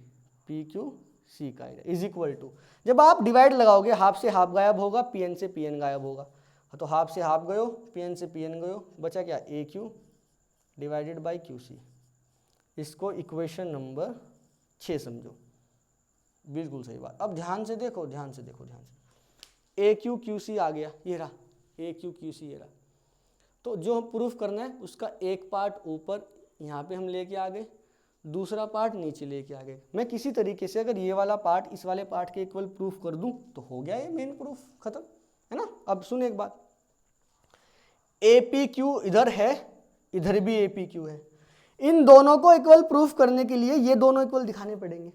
का एरिया इज इक्वल टू, जब आप डिवाइड लगाओगे हाफ से हाफ गायब होगा, PN से PN गायब होगा, तो हाफ से हाफ गयो, PN से PN गयो, बचा क्या AQ डिवाइडेड बाई QC। इसको इक्वेशन नंबर 6 समझो, बिल्कुल सही बात। अब ध्यान से देखो, ध्यान से AQ QC आ गया, ये रहा AQ QC, ये रहा। तो जो हम प्रूफ करना है उसका एक पार्ट ऊपर यहाँ पे हम लेके आ गए, दूसरा पार्ट नीचे लेके आ गए। मैं किसी तरीके से अगर ये वाला पार्ट इस वाले पार्ट के इक्वल प्रूफ कर दूं तो हो गया ये मेन प्रूफ, खत्म, है ना। अब सुन एक बात, APQ इधर है, इधर भी APQ है, इन दोनों को इक्वल प्रूफ करने के लिए ये दोनों इक्वल दिखाने पड़ेंगे,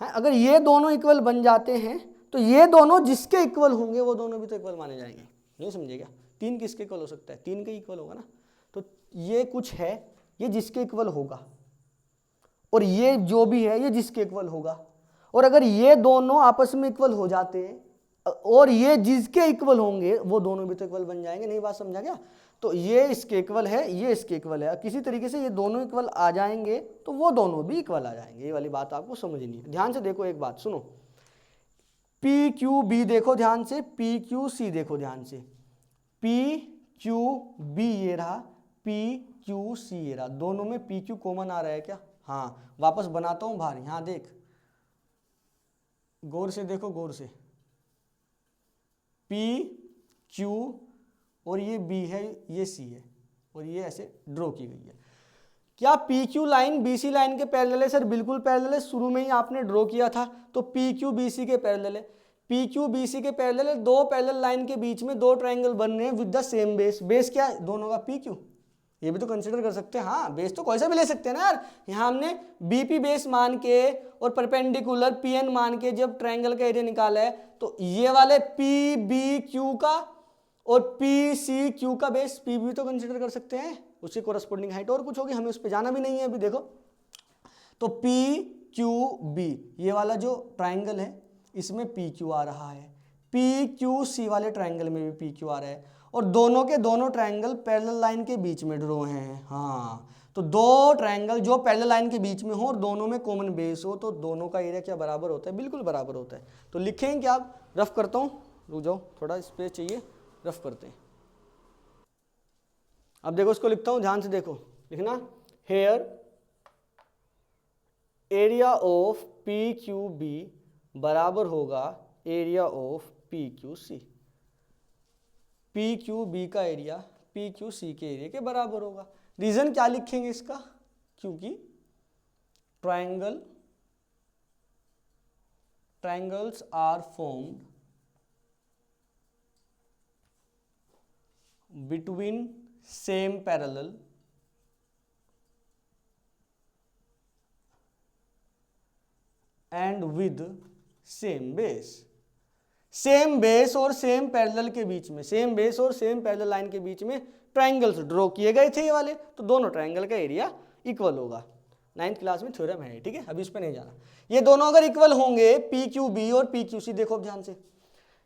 है। अगर ये दोनों इक्वल बन जाते हैं तो ये दोनों जिसके इक्वल होंगे वो दोनों भी तो इक्वल माने जाएंगे, नहीं समझे क्या। 3 किसके इक्वल हो सकता है, 3 के इक्वल होगा ना। तो ये कुछ है, ये जिसके इक्वल होगा, और ये जो भी है ये जिसके इक्वल होगा, और अगर ये दोनों आपस में इक्वल हो जाते हैं और ये जिसके इक्वल होंगे वो दोनों भी तो इक्वल बन जाएंगे, नहीं बात समझा क्या। तो ये इसके इक्वल है, ये इसके इक्वल है, किसी तरीके से ये दोनों इक्वल आ जाएंगे तो वो दोनों भी इक्वल आ जाएंगे। ये वाली बात आपको समझनी है, ध्यान से देखो एक बात सुनो, PQB देखो ध्यान से, PQC देखो ध्यान से, PQB ये रहा, PQC ये रहा, दोनों में PQ कॉमन आ रहा है क्या, हाँ वापस बनाता हूँ बाहर, यहाँ देख, गौर से देखो, गौर से, पी क्यू और ये बी है, ये सी है, और ये ऐसे ड्रॉ की गई है। क्या P Q line B C line के पैरेलल है? सर बिल्कुल पैरेलल है, शुरू में ही आपने ड्रॉ किया था, तो पी क्यू बी सी के पैरेलल है। पी क्यू बी सी के पैरेलल है, दो पैरेलल लाइन के बीच में दो ट्रायंगल बन रहे हैं with the same base. Base क्या है? दोनों का पी क्यू, ये भी तो कंसिडर कर सकते हैं। हाँ बेस तो कोई सा भी ले सकते हैं ना यार। यहाँ हमने बीपी बेस मान के और परपेंडिकुलर पीएन मान के जब ट्रायंगल का एरिया निकाला है, तो ये वाले पी बी क्यू का और पी सी क्यू का बेस पी भी तो कंसिडर कर सकते हैं, उसकी कोरस्पोंडिंग हाइट और कुछ होगी, हमें उस पर जाना भी नहीं है अभी। देखो तो पी क्यू बी ये वाला जो ट्रायंगल है इसमें पी क्यू आ रहा है, पी क्यू सी वाले ट्रायंगल में भी पी क्यू आ रहा है, और दोनों के दोनों ट्रायंगल पैरेलल लाइन के बीच में ड्रॉ हैं। हाँ तो दो ट्रायंगल जो पैरेलल लाइन के बीच में हो और दोनों में कॉमन बेस हो, तो दोनों का एरिया क्या बराबर होता है? बिल्कुल बराबर होता है। तो लिखेंगे क्या? आप रफ करता हूँ, रुक जाओ, थोड़ा स्पेस चाहिए, रफ करते हैं। अब देखो इसको लिखता हूँ, ध्यान से देखो, लिखना here area of P Q B बराबर होगा area of P Q C. P Q B का एरिया पी क्यू सी के एरिया के बराबर होगा। रीजन क्या लिखेंगे इसका? क्योंकि triangles are formed between same parallel and with same base. Same base और सेम पैरेलल के बीच में, सेम बेस और सेम पैरेलल लाइन के बीच में ट्रायंगल्स ड्रॉ किए गए थे ये वाले, तो दोनों ट्रायंगल का एरिया इक्वल होगा। 9th क्लास में थ्योरम है, ठीक है, अभी इस पर नहीं जाना। ये दोनों अगर इक्वल होंगे पी क्यू बी और पी क्यू सी, देखो अब ध्यान से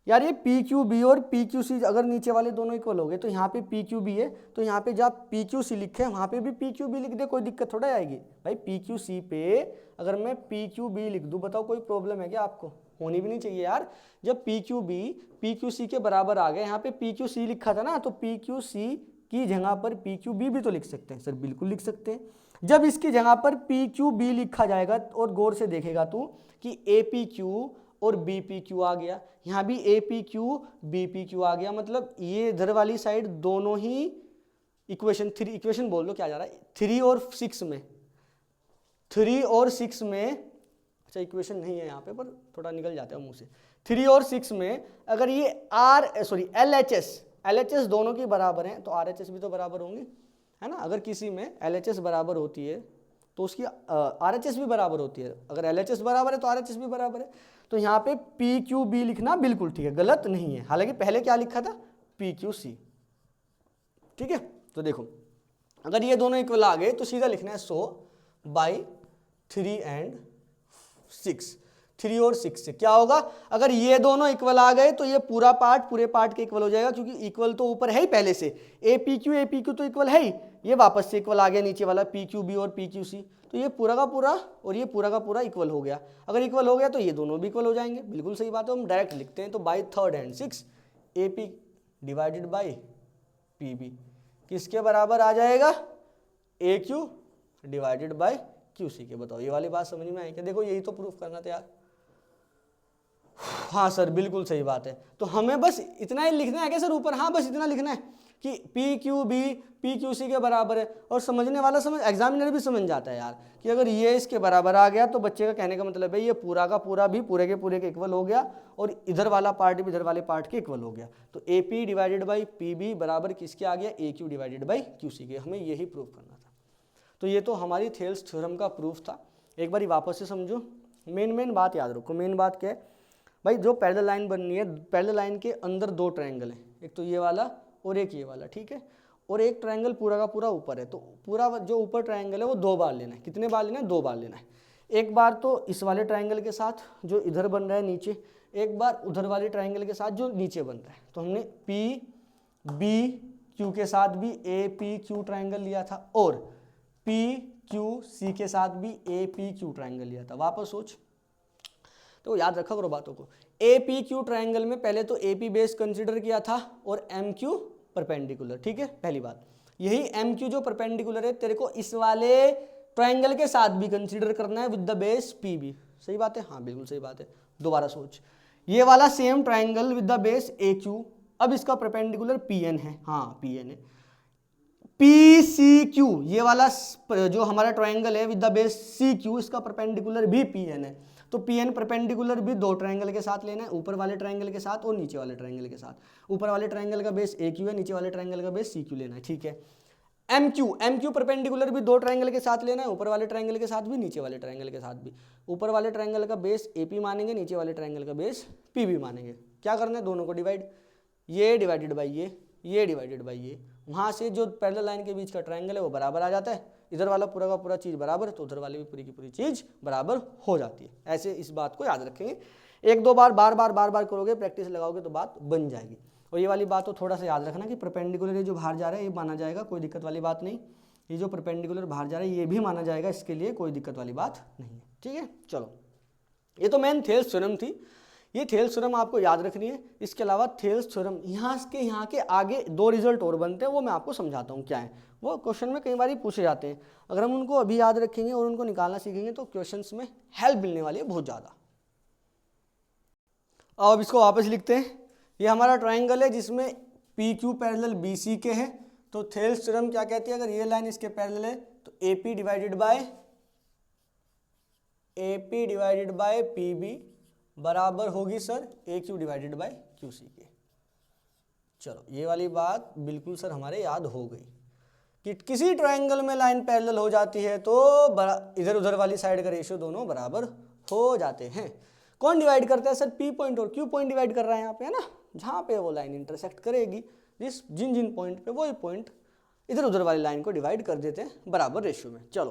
यार, ये पी क्यू बी और पी क्यू सी अगर नीचे वाले दोनों इक्वल हो गए, तो यहाँ पे पी क्यू बी है, तो यहाँ पे जब पी क्यू सी लिखे वहाँ पे भी पी क्यू बी लिख दे, कोई दिक्कत थोड़ा आएगी भाई। पी क्यू सी पे अगर मैं पी क्यू बी लिख दूँ, बताओ कोई प्रॉब्लम है क्या आपको? होनी भी नहीं चाहिए यार। जब P Q B P Q C के बराबर आ गए, यहाँ पे पी क्यू सी लिखा था ना, तो पी क्यू सी की जगह पर पी क्यू बी भी तो लिख सकते हैं। सर बिल्कुल लिख सकते हैं। जब इसकी जगह पर पी क्यू बी लिखा जाएगा, और गौर से देखेगा तू कि ए पी क्यू और बी पी क्यू आ गया, यहाँ भी A P Q B P Q आ गया, मतलब ये इधर वाली साइड दोनों ही इक्वेशन, थ्री इक्वेशन बोल लो क्या जा रहा है, 3 और 6 में, 3 और 6 में, अच्छा इक्वेशन नहीं है यहाँ पे पर थोड़ा निकल जाता है मुंह से, 3 और 6 में अगर ये एल एच एस दोनों की बराबर हैं, तो आर एच एस भी तो बराबर होंगे, है ना। अगर किसी में एल एच एस बराबर होती है तो उसकी आर एच एस भी बराबर होती है, अगर एल एच एस बराबर है तो आर एच एस भी बराबर है। तो यहाँ पे पी क्यू बी लिखना बिल्कुल ठीक है, गलत नहीं है। हालांकि पहले क्या लिखा था? पी क्यू सी, ठीक है। तो देखो अगर ये दोनों इक्वल आ गए तो सीधा लिखना है 100 बाई 3 and 6, 3 और 6 से क्या होगा? अगर ये दोनों इक्वल आ गए तो ये पूरा पार्ट पूरे पार्ट के इक्वल हो जाएगा, क्योंकि इक्वल तो ऊपर है ही पहले से, ए पी क्यू तो इक्वल है ही, ये वापस से इक्वल आ गया नीचे वाला पी क्यू बी और पी क्यू सी, तो ये पूरा का पूरा और ये पूरा का पूरा इक्वल हो गया। अगर इक्वल हो गया तो ये दोनों भी इक्वल हो जाएंगे, बिल्कुल सही बात है। हम डायरेक्ट लिखते हैं, तो by 3 and 6 A P divided by P B किसके बराबर आ जाएगा? A Q divided by Q C के। बताओ ये वाली बात समझ में आई क्या? देखो यही तो प्रूफ करना था यार। हाँ सर बिल्कुल सही बात है। तो हमें बस इतना ही लिखना है क्या सर ऊपर? हाँ बस इतना लिखना है कि P Q B P Q C के बराबर है, और समझने वाला समझ, एग्जामिनर भी समझ जाता है यार कि अगर ये इसके बराबर आ गया तो बच्चे का कहने का मतलब है ये पूरा का पूरा भी पूरे के इक्वल हो गया, और इधर वाला पार्ट भी इधर वाले पार्ट के इक्वल हो गया। तो A P divided by P B बराबर किसके आ गया? A Q divided by Q C के। हमें यही प्रूफ करना था। तो ये तो हमारी थेल्स थ्योरम का प्रूफ था। एक बार वापस से समझो, मेन बात याद रखो। मेन बात क्या है भाई? जो पैरेलल लाइन बननी है, पैरेलल लाइन के अंदर दो ट्रायंगल हैं, एक तो ये वाला और एक ये वाला, ठीक है, और एक ट्रायंगल पूरा का पूरा ऊपर है। तो पूरा जो ऊपर ट्रायंगल है वो 2 बार लेना है। कितने बार लेना है? 2 बार लेना है। एक बार तो इस वाले ट्रायंगल के साथ जो इधर बन रहा है नीचे, एक बार उधर वाले ट्रायंगल के साथ जो नीचे बन रहा है। तो हमने पी बी क्यू के साथ भी ए पी क्यू ट्रायंगल लिया था, और पी क्यू सी के साथ भी ए पी क्यू ट्रायंगल लिया था। वापस सोच, तो याद रखा करो बातों को। ए पी क्यू ट्रायंगल में पहले तो ए पी बेस कंसिडर किया था और एम क्यू परपेंडिकुलर, ठीक है, पहली बात। यही एम क्यू जो परपेंडिकुलर है तेरे को इस वाले ट्रायंगल के साथ भी कंसीडर करना है with the base P B. सही बात है, हाँ बिल्कुल सही बात है। दोबारा सोच, ये वाला same triangle with the base A Q, अब इसका परपेंडिकुलर पी एन है, हाँ पी एन है। पी सी क्यू, ये वाला जो हमारा ट्रायंगल है with the base C Q, इसका परपेंडिकुलर भी पी एन है। तो पी एन परपेंडिकुलर भी दो ट्रायंगल के साथ लेना है, ऊपर वाले ट्रायंगल के साथ और नीचे वाले ट्रायंगल के साथ। ऊपर वाले ट्रायंगल का बेस ए क्यू है, नीचे वाले ट्रायंगल का बेस सी क्यू लेना है, ठीक है। एम क्यू परपेंडिकुलर भी दो ट्रायंगल के साथ लेना है, ऊपर वाले ट्रायंगल के साथ भी, नीचे वाले ट्रायंगल के साथ भी। ऊपर वाले ट्रायंगल का बेस ए पी मानेंगे, नीचे वाले ट्रायंगल का बेस पी बी मानेंगे। क्या करना है, दोनों को डिवाइड, ये डिवाइडेड बाई ये डिवाइडेड बाई ये। वहाँ से जो पैरेलल लाइन के बीच का ट्रायंगल है वो बराबर आ जाता है, इधर वाला पूरा का पूरा चीज़ बराबर, तो उधर वाली भी पूरी की पूरी चीज़ बराबर हो जाती है। ऐसे इस बात को याद रखेंगे, एक दो बार बार बार करोगे, प्रैक्टिस लगाओगे तो बात बन जाएगी। और ये वाली बात तो थोड़ा सा याद रखना कि परपेंडिकुलर ये जो बाहर जा रहा है ये माना जाएगा, कोई दिक्कत वाली बात नहीं। ये जो परपेंडिकुलर बाहर जा रहा है ये भी माना जाएगा, इसके लिए कोई दिक्कत वाली बात नहीं है, ठीक है। चलो, ये तो मेन थेल्स थ्योरम थी, ये थेल्स थ्योरम आपको याद रखनी है। इसके अलावा थेल्स थ्योरम यहाँ के आगे दो रिजल्ट और बनते हैं, वो मैं आपको समझाता हूँ क्या है। वो क्वेश्चन में कई बार पूछे जाते हैं, अगर हम उनको अभी याद रखेंगे और उनको निकालना सीखेंगे तो क्वेश्चंस में हेल्प मिलने वाली है बहुत ज़्यादा। अब इसको वापस लिखते हैं, ये हमारा ट्रायंगल है जिसमें P Q parallel B C के है। तो थेल्स थ्योरम क्या कहती है, अगर ये लाइन इसके पैरेलल है तो A P divided by P B बराबर होगी sir A Q divided by Q C के। चलो, ये वाली बात बिल्कुल सर हमारे याद हो गई कि किसी ट्रायंगल में लाइन पैरेलल हो जाती है तो इधर उधर वाली साइड का रेशियो दोनों बराबर हो जाते हैं। कौन डिवाइड करता है सर, पी पॉइंट और क्यू पॉइंट डिवाइड कर रहा है यहाँ पे, है ना। जहाँ पे वो लाइन इंटरसेक्ट करेगी, जिन पॉइंट पे वही पॉइंट इधर उधर वाली लाइन को डिवाइड कर देते हैं बराबर रेशियो में। चलो,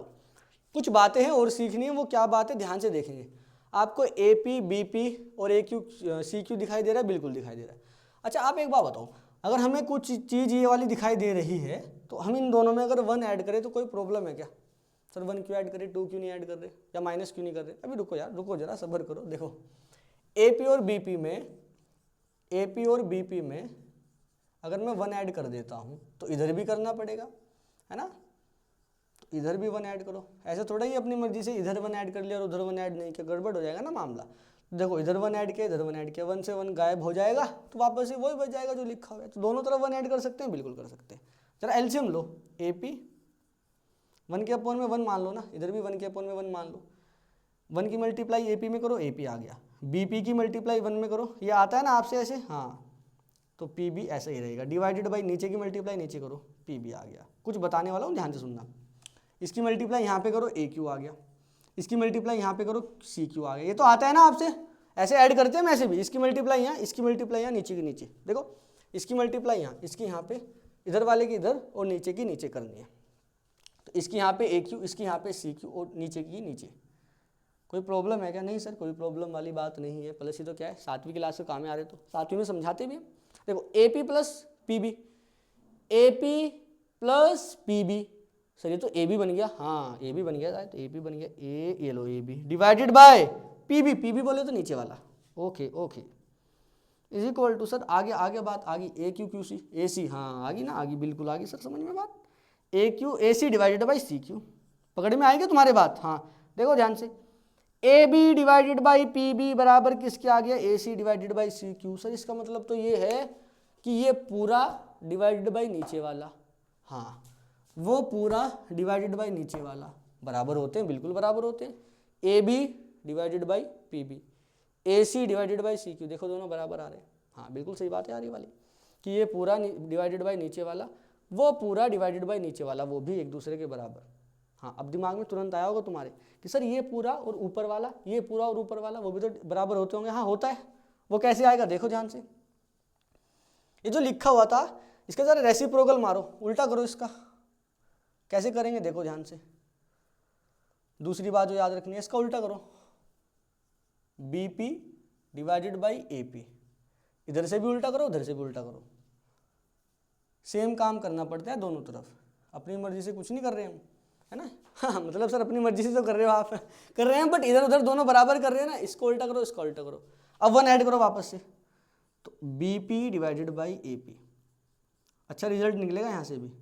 कुछ बातें हैं और सीखनी है, वो क्या बात है ध्यान से देखेंगे। आपको ए पी बी पी और ए क्यू सी क्यू दिखाई दे रहा है, बिल्कुल दिखाई दे रहा है। अच्छा, आप एक बात बताओ, अगर हमें कुछ चीज़ ये वाली दिखाई दे रही है तो हम इन दोनों में अगर 1 ऐड करें तो कोई प्रॉब्लम है क्या सर? 1 क्यों ऐड करें, 2 क्यों नहीं ऐड कर रहे, या माइनस क्यों नहीं कर रहे? अभी रुको यार, रुको जरा, सब्र करो। देखो, ए पी और बी पी में अगर मैं 1 ऐड कर देता हूँ तो इधर भी करना पड़ेगा, है ना। तो इधर भी 1 ऐड करो, ऐसे थोड़ा ही अपनी मर्जी से इधर 1 ऐड कर लिया और उधर 1 ऐड नहीं किया, गड़बड़ हो जाएगा ना मामला। देखो, इधर 1 ऐड किया, इधर 1 ऐड किया, 1 से 1 गायब हो जाएगा, तो वापस से वही बच जाएगा जो लिखा हुआ है। तो दोनों तरफ 1 ऐड कर सकते हैं, बिल्कुल कर सकते हैं। जरा एलसीएम लो, ए पी 1 के अपॉन में 1 मान लो ना, इधर भी 1 के अपॉन में 1 मान लो। 1 की मल्टीप्लाई ए पी में करो, ए पी आ गया। बी पी की मल्टीप्लाई 1 में करो, ये आता है ना आपसे ऐसे, हाँ, तो पी बी ऐसा ही रहेगा। डिवाइडेड बाई नीचे की मल्टीप्लाई नीचे करो, पी बी आ गया। कुछ बताने वाला हूँ, ध्यान से सुनना। इसकी मल्टीप्लाई यहाँ पे करो, ए क्यू आ गया। इसकी मल्टीप्लाई यहाँ पे करो, सी क्यू आ गया। ये तो आता है ना आपसे, ऐसे ऐड करते हैं। ऐसे भी इसकी मल्टीप्लाई यहाँ, इसकी मल्टीप्लाई यहाँ, नीचे की नीचे। देखो, इसकी मल्टीप्लाई यहाँ, इसकी यहाँ पे, इधर वाले की इधर और नीचे की नीचे करनी है। तो इसकी यहाँ पे ए क्यू, इसकी यहाँ पे सी क्यू और नीचे की नीचे। कोई प्रॉब्लम है क्या? नहीं सर, कोई प्रॉब्लम वाली बात नहीं है। प्लस ही तो क्या है, 7वीं क्लास के काम में आ रहे, तो 7वीं में समझाते भी हैं। देखो, A P plus P B, A P plus P B. Sir ये तो ए बी बन गया, हाँ ए बी बन गया, तो ए बी बन गया, ये लो A B divided by P B बोले तो नीचे वाला, okay is equal to sir आगे बात आ गई, ए क्यू क्यू सी, ए सी, हाँ आ गई ना, आ गई, बिल्कुल आ गई सर, समझ में बात। A Q A C divided by C Q, पकड़ में आएगी तुम्हारे बात। हाँ देखो ध्यान से, A B divided by P B बराबर किसके आ गया, A C divided by C Q. Sir इसका मतलब तो ये है कि ये पूरा डिवाइडेड बाई नीचे वाला, हाँ वो पूरा डिवाइडेड बाई नीचे वाला बराबर होते हैं, बिल्कुल बराबर होते हैं। A B divided by P B, A C divided by C Q, देखो दोनों बराबर आ रहे हैं। हाँ बिल्कुल सही बात है यार ये वाली, कि ये पूरा डिवाइडेड बाई नीचे वाला, वो पूरा डिवाइडेड बाई नीचे वाला, वो भी एक दूसरे के बराबर। हाँ अब दिमाग में तुरंत आया होगा तुम्हारे कि सर ये पूरा और ऊपर वाला, ये पूरा और ऊपर वाला, वो भी तो बराबर होते होंगे। हाँ होता है, वो कैसे आएगा देखो ध्यान से। ये जो लिखा हुआ था इसका जरा रेसिप्रोकल मारो, उल्टा करो इसका। कैसे करेंगे देखो ध्यान से। दूसरी बात जो याद रखनी है, इसका उल्टा करो, B P divided by A P, इधर से भी उल्टा करो, उधर से भी उल्टा करो। सेम काम करना पड़ता है दोनों तरफ, अपनी मर्जी से कुछ नहीं कर रहे हम, है ना। हाँ मतलब सर अपनी मर्जी से तो कर रहे हो आप, कर रहे हैं, बट इधर उधर दोनों बराबर कर रहे हैं ना। इसको उल्टा करो, इसको उल्टा करो, अब 1 ऐड करो वापस से, तो B P divided by A P. अच्छा रिजल्ट निकलेगा यहाँ से भी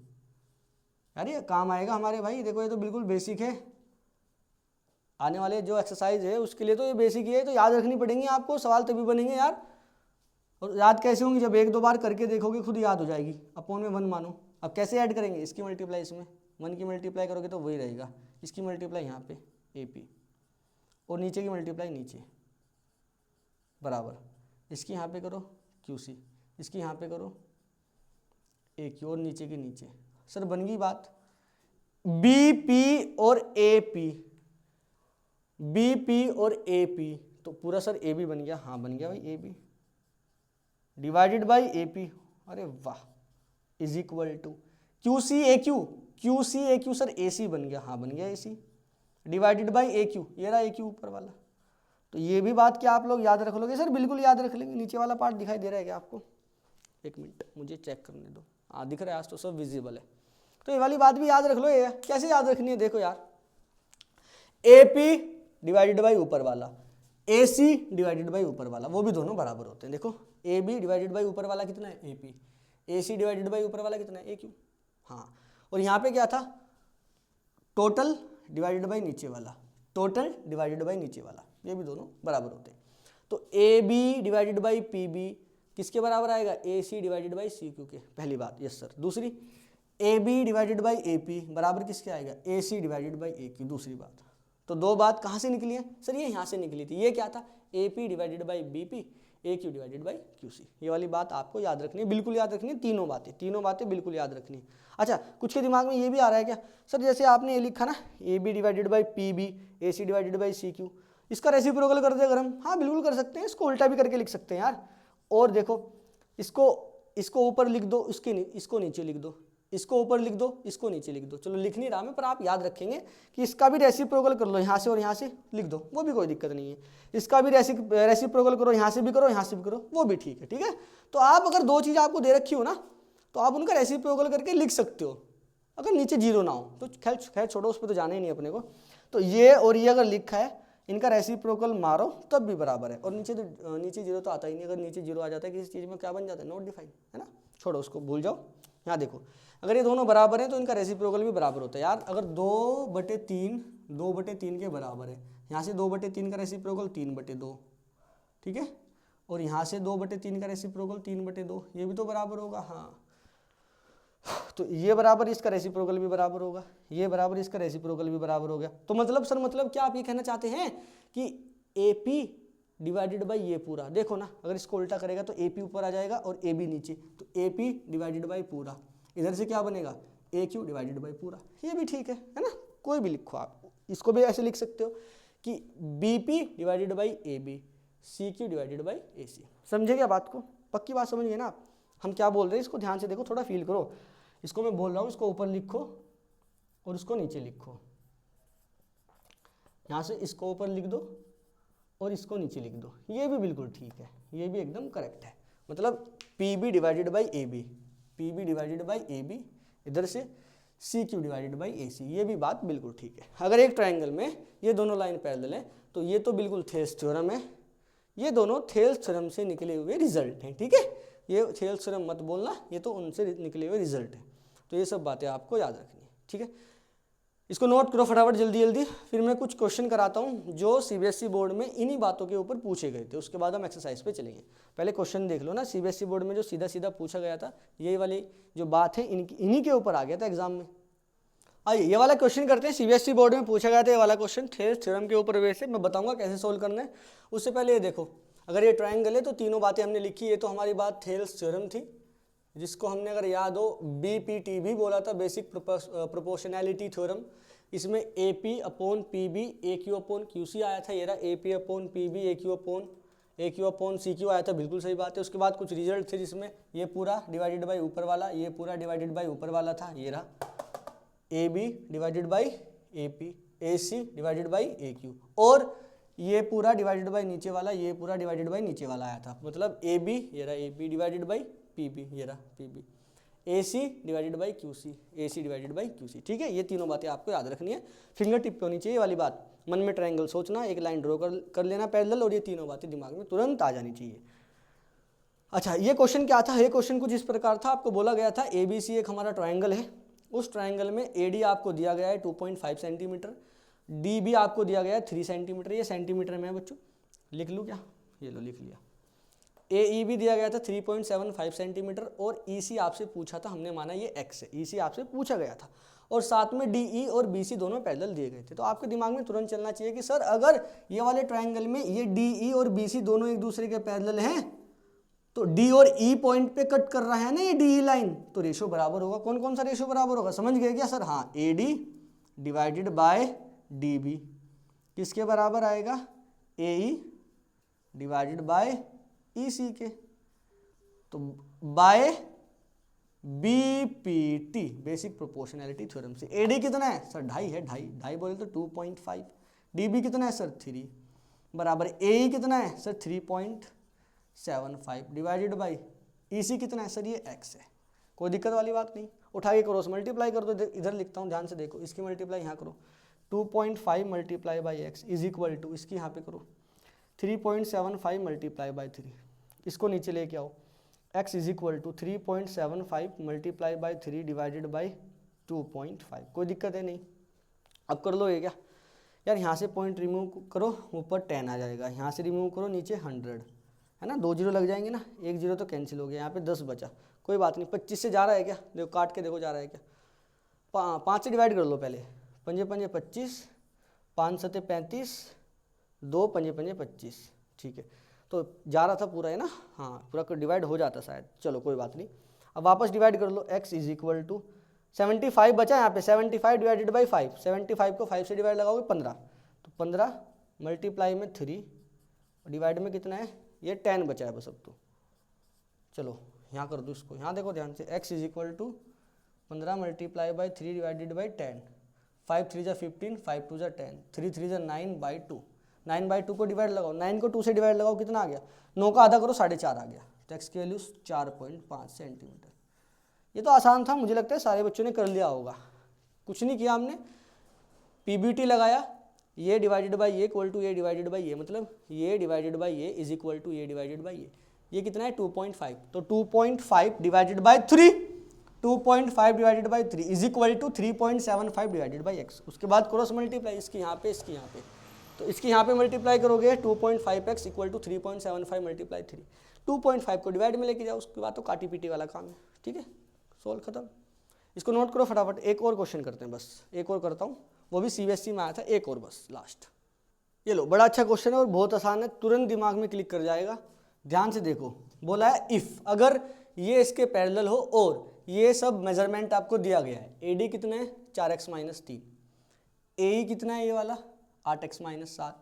यार, ये काम आएगा हमारे भाई। देखो ये तो बिल्कुल बेसिक है, आने वाले जो एक्सरसाइज है उसके लिए तो ये बेसिक ही है, तो याद रखनी पड़ेंगी आपको, सवाल तभी बनेंगे यार। और याद कैसे होंगी, जब एक दो बार करके देखोगे खुद याद हो जाएगी। अपॉन में 1 मानो, अब कैसे ऐड करेंगे, इसकी मल्टीप्लाई इसमें, 1 की मल्टीप्लाई करोगे तो वही रहेगा, इसकी मल्टीप्लाई यहाँ पे AP, और नीचे की मल्टीप्लाई नीचे बराबर, इसकी यहाँ पे करो QC, इसकी यहाँ पे करो AQ, और नीचे की नीचे। सर बन गई बात, BP और AP, BP और AP, तो पूरा सर AB बन गया, हाँ बन गया भाई AB डिवाइडेड बाई AP, अरे वाह, is equal to QC AQ, QC AQ sir AC बन गया, हाँ बन गया AC डिवाइडेड बाई AQ, ये रहा AQ ऊपर वाला। तो ये भी बात क्या आप लोग याद रख लोगे? सर बिल्कुल याद रख लेंगे। नीचे वाला पार्ट दिखाई दे रहा है क्या आपको? एक मिनट मुझे चेक करने दो, हाँ दिख रहा है, आज तो सब विजिबल है। तो ये वाली बात भी याद रख लो। ये कैसे याद रखनी है, देखो यार, AP डिवाइडेड बाई ऊपर वाला, AC डिवाइडेड बाई ऊपर वाला, वो भी दोनों बराबर होते हैं। देखो AB डिवाइडेड बाई ऊपर वाला कितना है AP, AC डिवाइडेड बाई ऊपर वाला कितना है AQ, हाँ। और यहाँ पे क्या था, टोटल डिवाइडेड बाई नीचे वाला, टोटल डिवाइडेड बाई नीचे वाला, ये भी दोनों बराबर होते हैं। तो AB डिवाइडेड बाई PB किसके बराबर आएगा, AC डिवाइडेड बाई CQ के, पहली बात। Yes sir. दूसरी, AB डिवाइडेड बाई AP बराबर किसके आएगा, AC डिवाइडेड बाई AQ, दूसरी बात। तो दो बात कहाँ से निकली है सर, ये यहाँ से निकली थी। ये क्या था, AP divided by BP, AQ divided by QC। ये वाली बात आपको याद रखनी है, बिल्कुल याद रखनी है, तीनों बातें बिल्कुल याद रखनी है। अच्छा, कुछ के दिमाग में ये भी आ रहा है क्या सर, जैसे आपने ये लिखा ना AB divided by PB, AC divided by CQ, इसका रेसिप्रोकल कर दे अगर हम, हाँ बिल्कुल कर सकते हैं, इसको उल्टा भी करके लिख सकते हैं यार। और देखो इसको ऊपर लिख दो, इसको नीचे लिख दो, इसको ऊपर लिख दो, इसको नीचे लिख दो। चलो लिख नहीं रहा मैं, पर आप याद रखेंगे कि इसका भी रेसिप्रोकल कर लो, यहाँ से और यहाँ से लिख दो, वो भी कोई दिक्कत नहीं है। इसका भी रेसिप्रोकल करो, यहाँ से भी करो, यहाँ से भी करो, वो भी ठीक है, ठीक है। तो आप अगर दो चीज़ आपको दे रखी हो ना, तो आप उनका रेसिप्रोकल करके लिख सकते हो, अगर नीचे जीरो ना हो तो। खैर छोड़ो, उस पर तो जाना ही नहीं अपने को। तो ये और ये अगर लिखा है, इनका रेसिप्रोकल मारो तब भी बराबर है। और नीचे जीरो तो आता ही नहीं, अगर नीचे जीरो आ जाता है किसी चीज़ में क्या बन जाता है, नॉट डिफाइंड, है ना। छोड़ो उसको, भूल जाओ। यहाँ देखो, अगर ये दोनों बराबर हैं तो इनका रेसिप्रोकल भी बराबर होता है यार। अगर 2/3 के बराबर है, यहाँ से 2/3 का रेसिप्रोकल 3/2, ठीक है। और यहाँ से 2/3 का रेसिप्रोकल 3/2, ये भी तो बराबर होगा, हाँ। तो ये बराबर इसका रेसिप्रोकल भी बराबर होगा, ये बराबर इसका रेसिप्रोकल भी बराबर हो गया। तो मतलब सर, मतलब क्या आप ये कहना चाहते हैं कि AP डिवाइडेड बाई ये पूरा, देखो ना, अगर इसको उल्टा करेगा तो AP ऊपर आ जाएगा और AB नीचे, तो AP डिवाइडेड बाई पूरा, इधर से क्या बनेगा, AQ डिवाइडेड बाई पूरा। ये भी ठीक है ना, कोई भी लिखो आप। इसको भी ऐसे लिख सकते हो कि BP divided by AB, CQ divided by AC। समझे क्या बात को? पक्की बात समझ गए ना आप? हम क्या बोल रहे हैं, इसको ध्यान से देखो, थोड़ा फील करो। इसको मैं बोल रहा हूँ, इसको ऊपर लिखो और इसको नीचे लिखो, यहाँ से इसको ऊपर लिख दो और इसको नीचे लिख दो, ये भी बिल्कुल ठीक है, ये भी एकदम करेक्ट है। मतलब PB divided by AB, PB divided by AB, इधर से CQ डिवाइडेड बाई AC, ये भी बात बिल्कुल ठीक है। अगर एक ट्रायंगल में ये दोनों लाइन पैरेलल है तो ये तो बिल्कुल थेल्स थ्योरम है, ये दोनों थेल्स थ्योरम से निकले हुए रिजल्ट हैं, ठीक है। ये थेल्स थ्योरम मत बोलना, ये तो उनसे निकले हुए रिजल्ट है। तो ये सब बातें आपको याद रखनी है, ठीक है। इसको नोट करो फटाफट जल्दी जल्दी, फिर मैं कुछ क्वेश्चन कराता हूँ जो CBSE बोर्ड में इन्हीं बातों के ऊपर पूछे गए थे, उसके बाद हम एक्सरसाइज पे चलेंगे। पहले क्वेश्चन देख लो ना, CBSE बोर्ड में जो सीधा सीधा पूछा गया था, यही वाली जो बात है इन्हीं के ऊपर आ गया था एग्जाम में। आइए ये वाला क्वेश्चन करते हैं, CBSE बोर्ड में पूछा गया था ये वाला क्वेश्चन, थेल्स थ्योरम के ऊपर। वैसे मैं बताऊँगा कैसे सोल्व करना है। उससे पहले ये देखो, अगर ये ट्रायंगल है तो तीनों बातें हमने लिखी, ये तो हमारी बात थेल्स थ्योरम थी, जिसको हमने अगर याद हो BPT भी बोला था, बेसिक प्रोपोर्शनैलिटी थ्योरम। इसमें AP upon PB AQ upon QC आया था, ये रहा AP upon PB AQ upon CQ आया था, बिल्कुल सही बात है। उसके बाद कुछ रिजल्ट थे जिसमें ये पूरा डिवाइडेड बाई ऊपर वाला, ये पूरा डिवाइडेड बाई ऊपर वाला था, ये रहा AB divided by AP, AC divided by AQ, और ये पूरा डिवाइडेड बाई नीचे वाला, ये पूरा डिवाइडेड बाई नीचे वाला आया था। मतलब AB, ये रहा AB डिवाइडेड बाई PB, ये रहा PB, AC divided by QC, AC divided by QC, ठीक है। ये तीनों बातें आपको याद रखनी है, फिंगर टिप पे होनी चाहिए वाली बात। मन में ट्रायंगल सोचना, एक लाइन ड्रॉ कर लेना पैरेलल, और ये तीनों बातें दिमाग में तुरंत आ जानी चाहिए। अच्छा, ये क्वेश्चन क्या था, ये क्वेश्चन कुछ इस प्रकार था। आपको बोला गया था ABC एक हमारा ट्रायंगल है, उस ट्रायंगल में AD आपको दिया गया है 2.5 सेंटीमीटर, डी बी आपको दिया गया है 3 सेंटीमीटर, ये सेंटीमीटर में है बच्चों, लिख लूँ क्या, ये लो लिख लिया। ए ई भी दिया गया था 3.75 सेंटीमीटर और ई सी आपसे पूछा था, हमने माना ये एक्स है, ई सी आपसे पूछा गया था, और साथ में डी ई और बी सी दोनों पैरेलल दिए गए थे। तो आपके दिमाग में तुरंत चलना चाहिए कि सर अगर ये वाले ट्रायंगल में ये डी ई और बी सी दोनों एक दूसरे के पैरेलल हैं तो डी और ई पॉइंट पे कट कर रहा है ना ये डी ई लाइन, तो रेशो बराबर होगा। कौन कौन सा रेशो बराबर होगा, समझ गए क्या सर? हाँ, A D divided by D B किसके बराबर आएगा, ए E divided by E C के, तो by BPT basic proportionality theorem से। एडी कितना है सर, 2.5 है, 2.5 बोले तो 2.5। डीबी कितना है सर 3 बराबर ए कितना है सर 3.75 डिवाइडेड बाई ईसी कितना है सर ये एक्स है। कोई दिक्कत वाली बात नहीं, उठा के क्रॉस मल्टीप्लाई कर दो, इधर लिखता हूँ ध्यान से देखो, इसकी मल्टीप्लाई यहाँ करो 2.5 multiply by X is equal to इसकी यहाँ पे करो 3.75 मल्टीप्लाई बाई 3, इसको नीचे लेके आओ x is equal to 3.75 multiply by 3 divided by 2.5। कोई दिक्कत है नहीं, अब कर लो ये क्या यार, यहाँ से पॉइंट रिमूव करो ऊपर 10 आ जाएगा, यहाँ से रिमूव करो नीचे 100 है ना, 2 जीरो लग जाएंगे ना, 1 जीरो तो कैंसिल हो गया, यहाँ पे 10 बचा, कोई बात नहीं। 25 से जा रहा है क्या, देखो काट के देखो जा रहा है क्या, 5 से डिवाइड कर लो पहले, 5 5 25, 5 7 35, 2 5 5 25, ठीक है, तो जा रहा था पूरा है ना, हाँ पूरा डिवाइड हो जाता शायद, चलो कोई बात नहीं। अब वापस डिवाइड कर लो, x इज इक्वल टू 75 बचा यहाँ पे, 75 डिवाइडेड बाई 5, 75 को 5 से डिवाइड लगाओगे 15, तो 15 मल्टीप्लाई में 3 डिवाइड में कितना है ये 10 बचा है बस। अब तो चलो यहाँ कर दो इसको, यहाँ देखो ध्यान से, x is equal to 15 multiply by 3 divided by 10, 5 3 जा 15, 5 2 जा 10, 3 3 जा 9/2, 9/2 को डिवाइड लगाओ, 9 को 2 से डिवाइड लगाओ कितना आ गया, 9 का आधा करो 4.5 आ गया, तो x की वैल्यू 4.5 सेंटीमीटर। ये तो आसान था, मुझे लगता है सारे बच्चों ने कर लिया होगा, कुछ नहीं किया हमने, पीबीटी लगाया, ये डिवाइडेड बाई ये इक्वल टू ये डिवाइडेड बाई ये, मतलब ये डिवाइडेड बाई ये इज इक्वल टू ये डिवाइडेड बाई ये कितना है 2.5, तो 2.5 divided by 3, 2.5 divided by 3 is equal to 3.75 divided by x। उसके बाद क्रॉस मल्टीप्लाई इसकी यहाँ पे इसकी यहाँ पे, तो इसकी यहाँ पे मल्टीप्लाई करोगे 2.5x इक्वल टू 3.75 मल्टीप्लाई 3, 2.5 को डिवाइड में लेके जाओ, उसके बाद तो काटी पीटी वाला काम है, ठीक है, सोल्व खत्म। इसको नोट करो फटाफट, एक और क्वेश्चन करते हैं, बस एक और करता हूँ, वो भी सीबीएसई में आया था, एक और बस लास्ट। ये लो, बड़ा अच्छा क्वेश्चन है और बहुत आसान है, तुरंत दिमाग में क्लिक कर जाएगा, ध्यान से देखो। बोला है इफ़, अगर ये इसके पैरेलल हो और ये सब मेजरमेंट आपको दिया गया है, एडी कितना है 4x माइनस 3, ए कितना है ये वाला 8x माइनस 7,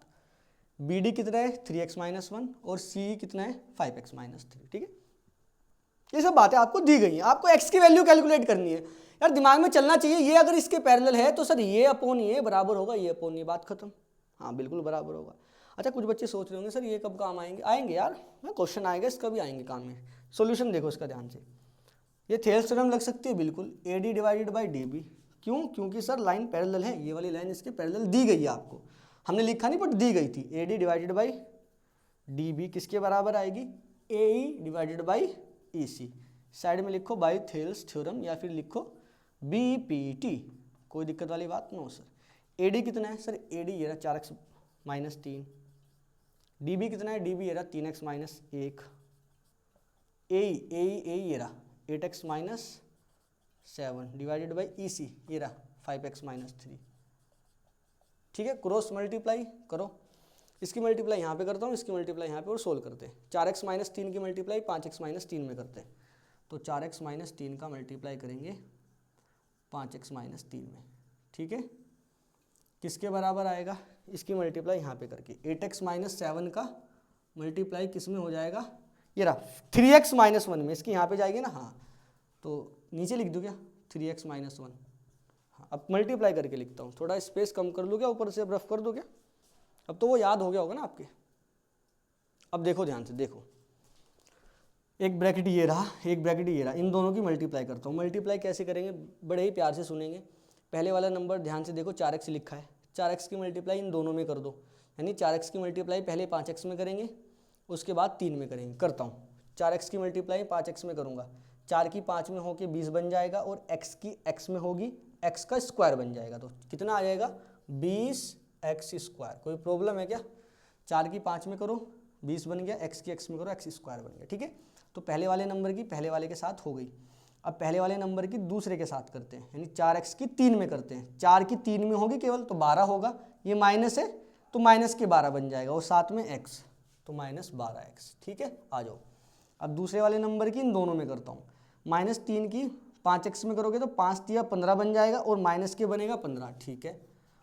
बी डी कितना है 3x माइनस 1 और सी कितना है 5x माइनस 3, ठीक है। ये सब बातें आपको दी गई हैं, आपको x की वैल्यू कैलकुलेट करनी है यार, दिमाग में चलना चाहिए, ये अगर इसके पैरेलल है तो सर ये अपोन ये बराबर होगा ये अपोन ये, बात खत्म। हाँ बिल्कुल बराबर होगा। अच्छा कुछ बच्चे सोच रहे होंगे सर ये कब काम आएंगे, आएंगे यार, क्वेश्चन आएगा इसका भी आएंगे काम में, सोल्यूशन देखो इसका ध्यान से। ये थेल्स थ्योरम लग सकती है बिल्कुल, A D divided by D B, क्यों, क्योंकि सर लाइन पैरेलल है, ये वाली लाइन इसके पैरेलल दी गई है आपको, हमने लिखा नहीं बट दी गई थी। A D divided by D B किसके बराबर आएगी, A E divided by E C, side में लिखो बाई थेल्स थ्योरम या फिर लिखो बी पी टी, कोई दिक्कत वाली बात नो सर। ए डी कितना है सर, ए डी ये रहा 4x माइनस 3, डी बी कितना है, डी बी ये रहा 3x माइनस 1, ए ये रहा 8x minus 7 divided by E सी ये रहा 5x माइनस 3, ठीक है। क्रॉस मल्टीप्लाई करो, इसकी मल्टीप्लाई यहाँ पे करता हूँ, इसकी मल्टीप्लाई यहाँ पे और सोल्व करते हैं। 4x माइनस 3 की मल्टीप्लाई 5x माइनस 3 में करते हैं, तो 4x माइनस 3 का मल्टीप्लाई करेंगे 5x माइनस 3 में, ठीक है। किसके बराबर आएगा, इसकी मल्टीप्लाई यहाँ पे करके 8x माइनस 7 का मल्टीप्लाई किस में हो जाएगा, ये रहा 3x माइनस 1 में, इसकी यहाँ पे जाएगी ना, हाँ तो नीचे लिख दूँ क्या 3x माइनस 1, हाँ अब मल्टीप्लाई करके लिखता हूँ, थोड़ा स्पेस कम कर लूँ क्या ऊपर से, अब रफ कर दो क्या, अब तो वो याद हो गया होगा ना आपके। अब देखो ध्यान से देखो, एक ब्रैकेट ये रहा, एक ब्रैकेट ये रहा, इन दोनों की मल्टीप्लाई करता हूँ। मल्टीप्लाई कैसे करेंगे, बड़े ही प्यार से सुनेंगे। पहले वाला नंबर ध्यान से देखो 4x लिखा है, 4x की मल्टीप्लाई इन दोनों में कर दो, यानी 4x की मल्टीप्लाई पहले 5x में करेंगे उसके बाद 3 में करेंगे। करता हूँ, 4x की मल्टीप्लाई 5x में करूँगा, 4 की 5 में होके 20 बन जाएगा और x की x में होगी x का स्क्वायर बन जाएगा, तो कितना आ जाएगा 20x²। कोई प्रॉब्लम है क्या? 4 की 5 में करो 20 बन गया, x की x में करो x² बन गया। ठीक है, तो पहले वाले नंबर की पहले वाले के साथ हो गई। अब पहले वाले नंबर की दूसरे के साथ करते हैं, यानी 4x की 3 में करते हैं। 4 की 3 में होगी केवल, तो 12 होगा। ये माइनस है तो माइनस के 12 बन जाएगा, और साथ में x, तो -12x। ठीक है, आ जाओ। अब दूसरे वाले नंबर की इन दोनों में करता हूँ। -3 की 5x में करोगे तो 5 तिया 15 बन जाएगा, और माइनस के बनेगा 15। ठीक है,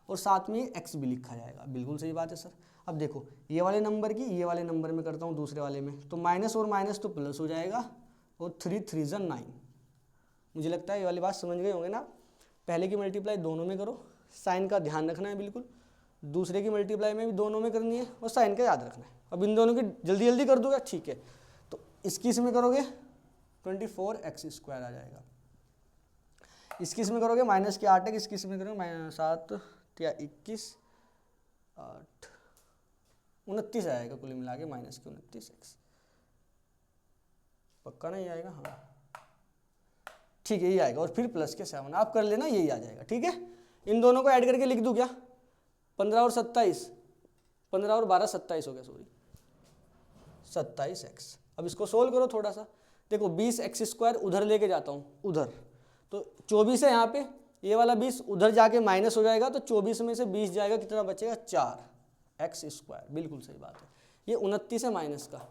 और साथ में x भी लिखा जाएगा। बिल्कुल सही बात है सर। अब देखो ये वाले नंबर की ये वाले नंबर में करता हूँ दूसरे वाले में, तो माइनस और माइनस तो प्लस हो जाएगा, और 3 3 जा 9। मुझे लगता है ये वाली बात समझ गए होंगे ना। पहले की मल्टीप्लाई दोनों में करो, साइन का ध्यान रखना है बिल्कुल। दूसरे की मल्टीप्लाई में भी दोनों में करनी है, और साइन का याद रखना है। अब इन दोनों की जल्दी जल्दी कर दूंगा। ठीक है, तो इसकी इसमें करोगे 24x² आ जाएगा। इसकी इसमें करोगे माइनस के 8x, इसकी इसमें करोगे 7 या 21 8 29 आएगा कुल मिला के, माइनस के 29x। पक्का नहीं आएगा? हाँ ठीक है, यही आएगा, और फिर प्लस के 7 आप कर लेना, यही आ जाएगा। ठीक है, इन दोनों को ऐड करके लिख दूं क्या? 15 और 27, 15 और 12 27 हो गया, सॉरी 27x। अब इसको सोल्व करो थोड़ा सा। देखो 20x² उधर लेके जाता हूँ, उधर तो 24 है यहाँ पे, ये वाला 20 उधर जाके माइनस हो जाएगा, तो 24 में से 20 जाएगा, कितना बचेगा? 4x²। बिल्कुल सही बात है। ये 29 है माइनस का,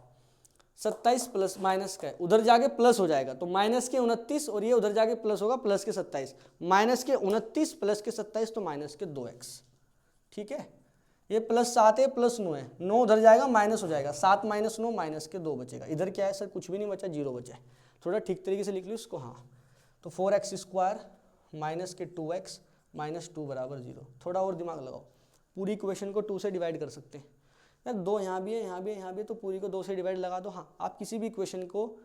27 प्लस माइनस का है, उधर जाके प्लस हो जाएगा, तो माइनस के 29, और ये उधर जाके प्लस होगा, प्लस के 27। माइनस के 29 प्लस के 27 तो माइनस के 2x। ठीक है, ये +7 है, +9 है, 9 उधर जाएगा माइनस हो जाएगा, 7 - 9 माइनस के 2 बचेगा। इधर क्या है सर? कुछ भी नहीं बचा, 0 बचा है। थोड़ा ठीक तरीके से लिख लो इसको। हाँ, तो 4x² माइनस के 2x माइनस 2 बराबर 0। थोड़ा और दिमाग लगाओ, पूरी इक्वेशन को 2 से डिवाइड कर सकते हैं यार। 2 यहाँ भी है, यहाँ भी है, यहाँ भी है, तो पूरी को 2 से डिवाइड लगा दो। हाँ, आप किसी भी इक्वेशन को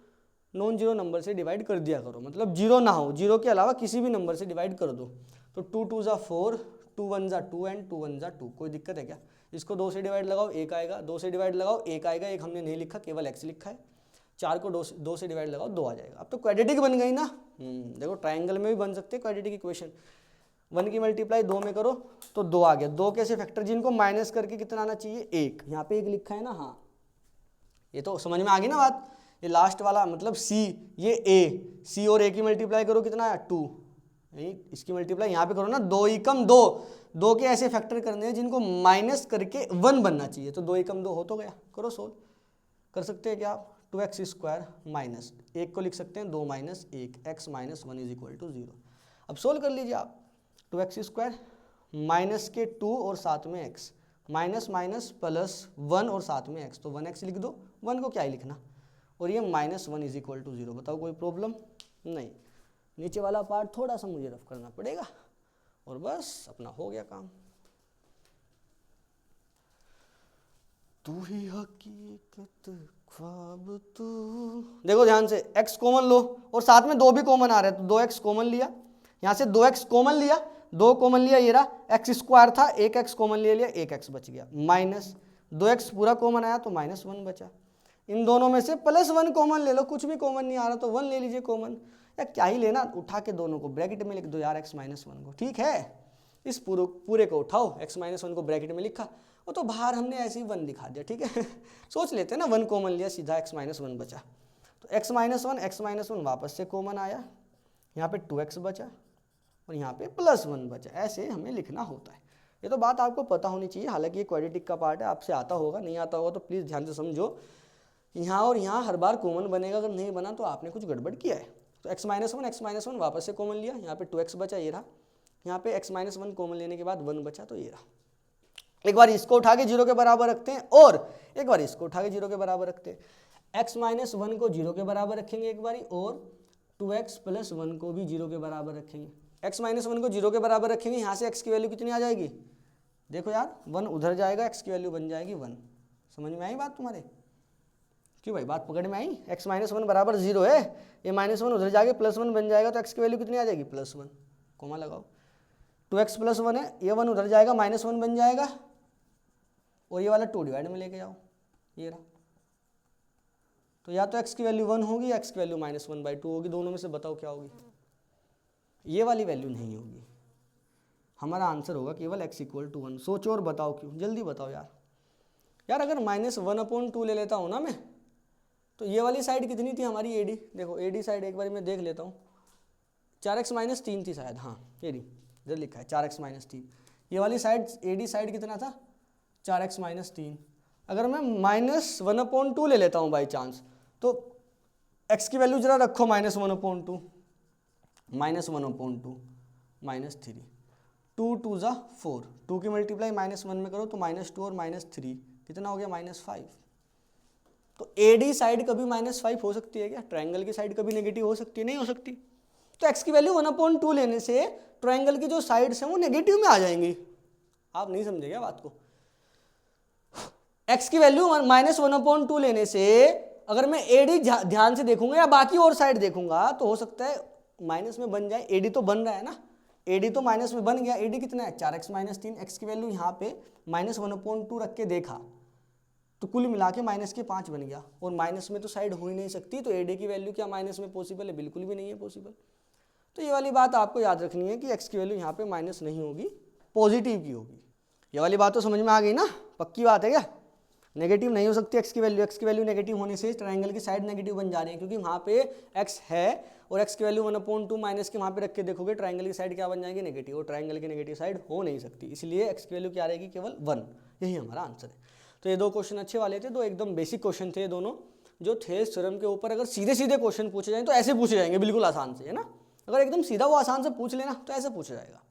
नॉन जीरो नंबर से डिवाइड कर दिया करो, मतलब जीरो ना हो, जीरो के अलावा किसी भी नंबर से डिवाइड कर दो। तो 2 2 ज़ा 4, 2 1 ज़ा 2 एंड 2 1 ज़ा 2। कोई दिक्कत है क्या? इसको 2 से डिवाइड लगाओ, 1 आएगा, 2 से डिवाइड लगाओ, 1 आएगा, 1 हमने नहीं लिखा, केवल x लिखा है। 4 को 2 से डिवाइड लगाओ, 2 आ जाएगा। अब तो क्वाड्रेटिक बन गई ना। देखो ट्राइंगल में भी बन सकते हैं क्वाड्रेटिक इक्वेशन। 1 की मल्टीप्लाई 2 में करो तो 2 आ गया। 2 कैसे फैक्टर, जिनको माइनस करके कितना आना चाहिए? 1। यहाँ पे 1 लिखा है ना। हाँ, ये तो समझ में आ गई ना बात। ये लास्ट वाला मतलब c, ये a, c और a की मल्टीप्लाई करो, कितना है? 2। इसकी मल्टीप्लाई यहाँ पे करो ना, 2 एकम 2। 2 के ऐसे फैक्टर करने हैं जिनको माइनस करके 1 बनना चाहिए, तो 2 एकम 2 हो तो गया। करो सोल्व, कर सकते हैं क्या आप? 2x² माइनस 1 को लिख सकते हैं 2 - 1, x - 1 = 0। अब सोल्व कर लीजिए आप। 2x² माइनस के 2 और साथ में x, माइनस माइनस प्लस 1 और साथ में x, तो 1x लिख दो। 1 को क्या ही लिखना, और ये -1 = 0। बताओ कोई प्रॉब्लम? नहीं। नीचे वाला पार्ट थोड़ा सा मुझे रफ करना पड़ेगा, और बस अपना हो गया काम। तू ही हकीकत ख्वाब तू। देखो ध्यान से, x कॉमन लो, और साथ में 2 भी कॉमन आ रहा है, तो 2x कॉमन लिया, यहाँ से 2x कॉमन लिया, 2 कॉमन लिया, ये रहा x² था, 1x कॉमन ले लिया, 1x बच गया, माइनस 2x पूरा कॉमन आया तो -1 बचा। इन दोनों में से +1 कॉमन ले लो, कुछ भी कॉमन नहीं आ रहा तो 1 ले लीजिए कॉमन, या क्या ही लेना, उठा के दोनों को ब्रैकेट में लिख दो यार, x - 1 को। ठीक है, इस पूरे को उठाओ, x - 1 को ब्रैकेट में लिखा, वो तो बाहर हमने ऐसे ही 1 दिखा दिया। ठीक है, सोच लेते हैं ना, 1 कॉमन लिया, सीधा x - 1 बचा, तो x - 1 वापस से कॉमन आया, यहाँ पे 2x बचा, और यहाँ पे +1 बचा। ऐसे हमें लिखना होता है। ये तो बात आपको पता होनी चाहिए, हालांकि ये क्वाड्रेटिक का पार्ट है, आपसे आता होगा, नहीं आता होगा तो प्लीज़ ध्यान से समझो। यहाँ और यहाँ हर बार कॉमन बनेगा, अगर नहीं बना तो आपने कुछ गड़बड़ किया है। तो x - 1 वापस से कॉमन लिया, यहाँ पे 2x बचा, ये रहा, यहाँ पे x - 1 कॉमन लेने के बाद 1 बचा, तो ये रहा। एक बार इसको उठा के 0 के बराबर रखते हैं, और एक बार इसको उठा के 0 के बराबर रखते हैं। x - 1 को 0 के बराबर रखेंगे एक बारी, और 2x + 1 को भी 0 के बराबर रखेंगे। x - 1 को 0 के बराबर रखेंगे, यहाँ से x की वैल्यू कितनी आ जाएगी? देखो यार, 1 उधर जाएगा, x की वैल्यू बन जाएगी 1। समझ में आई बात तुम्हारे? क्यों भाई, बात पकड़ में आई? x - 1 बराबर 0 है, ये -1 उधर जाके +1 बन जाएगा, तो x की वैल्यू कितनी आ जाएगी? +1, कोमा लगाओ। 2x + 1 है, ये 1 उधर जाएगा, -1 बन जाएगा, और ये वाला 2 डिवाइड में लेके जाओ, ये रहा। तो या तो x की वैल्यू 1 होगी, या x की वैल्यू -1/2 होगी, दोनों में से बताओ क्या होगी? ये वाली वैल्यू नहीं होगी। हमारा आंसर होगा केवल x इक्वल टू 1। सोचो और बताओ क्यों, जल्दी बताओ यार। यार अगर -1/2 ले लेता हूँ ना मैं, तो ये वाली साइड कितनी थी हमारी AD, देखो AD साइड एक बार मैं देख लेता हूँ, 4x - 3 थी शायद, हाँ ये रही, इधर लिखा है 4x - 3। ये वाली साइड AD साइड कितना था, 4x - 3। अगर मैं -1/2 ले लेता हूँ बाई चांस, तो x की वैल्यू जरा रखो -1/2, -1/2 -3, 2 2 ज़ा 4, 2 की मल्टीप्लाई -1 में करो तो -2 और -3 कितना हो गया, -5। तो AD साइड कभी -5 हो सकती है क्या, ट्रायंगल की साइड कभी नेगेटिव हो सकती है, नहीं हो सकती। तो x की वैल्यू 1/2 लेने से ट्रायंगल की जो साइड्स हैं वो नेगेटिव में आ जाएंगी। आप नहीं समझे क्या बात को, x की वैल्यू -1/2 लेने से अगर मैं AD ध्यान से देखूंगा या बाकी और साइड देखूंगा तो हो सकता है माइनस में बन जाए। AD तो बन रहा है ना, AD तो माइनस में बन गया। AD कितना है, 4x - 3, x की वैल्यू यहाँ पे -1/2 रख के देखा तो कुल मिला के -5 बन गया, और माइनस में तो साइड हो ही नहीं सकती, तो AD की वैल्यू क्या माइनस में पॉसिबल है, बिल्कुल भी नहीं है पॉसिबल। तो ये वाली बात आपको याद रखनी है कि x की वैल्यू यहाँ पे माइनस नहीं होगी, पॉजिटिव की होगी। ये वाली बात तो समझ में आ गई ना, पक्की बात है क्या, नेगेटिव नहीं हो सकती x की वैल्यू नेगेटिव होने से ट्रायंगल की साइड नेगेटिव बन जा रही है, क्योंकि वहाँ पे x है और x की वैल्यू 1/2 माइनस के वहाँ पे रख के देखोगे ट्रायंगल की साइड क्या बन जाएगी, नेगेटिव, और ट्रायंगल की नेगेटिव साइड हो नहीं सकती, इसलिए x की वैल्यू क्या रहेगी, केवल 1। यही हमारा आंसर है। तो ये दो क्वेश्चन अच्छे वाले थे, दो एकदम बेसिक क्वेश्चन थे दोनों, जो थेल्स थ्योरम के ऊपर अगर सीधे सीधे क्वेश्चन पूछे जाएँ तो ऐसे पूछे जाएंगे बिल्कुल आसान से, है ना। अगर एकदम सीधा वो आसान से पूछ लेना तो ऐसे पूछा जाएगा।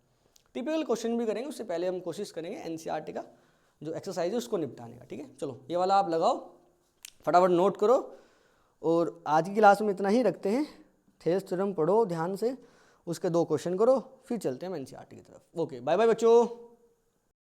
टिपिकल क्वेश्चन भी करेंगे, उससे पहले हम कोशिश करेंगे NCERT का जो एक्सरसाइज है उसको निपटाने का, ठीक है। चलो ये वाला आप लगाओ, फटाफट नोट करो, और आज की क्लास में इतना ही रखते हैं। थेल्स थ्योरम पढ़ो ध्यान से, उसके 2 क्वेश्चन करो, फिर चलते हैं हम NCERT की तरफ। ओके, बाय बाय बच्चों।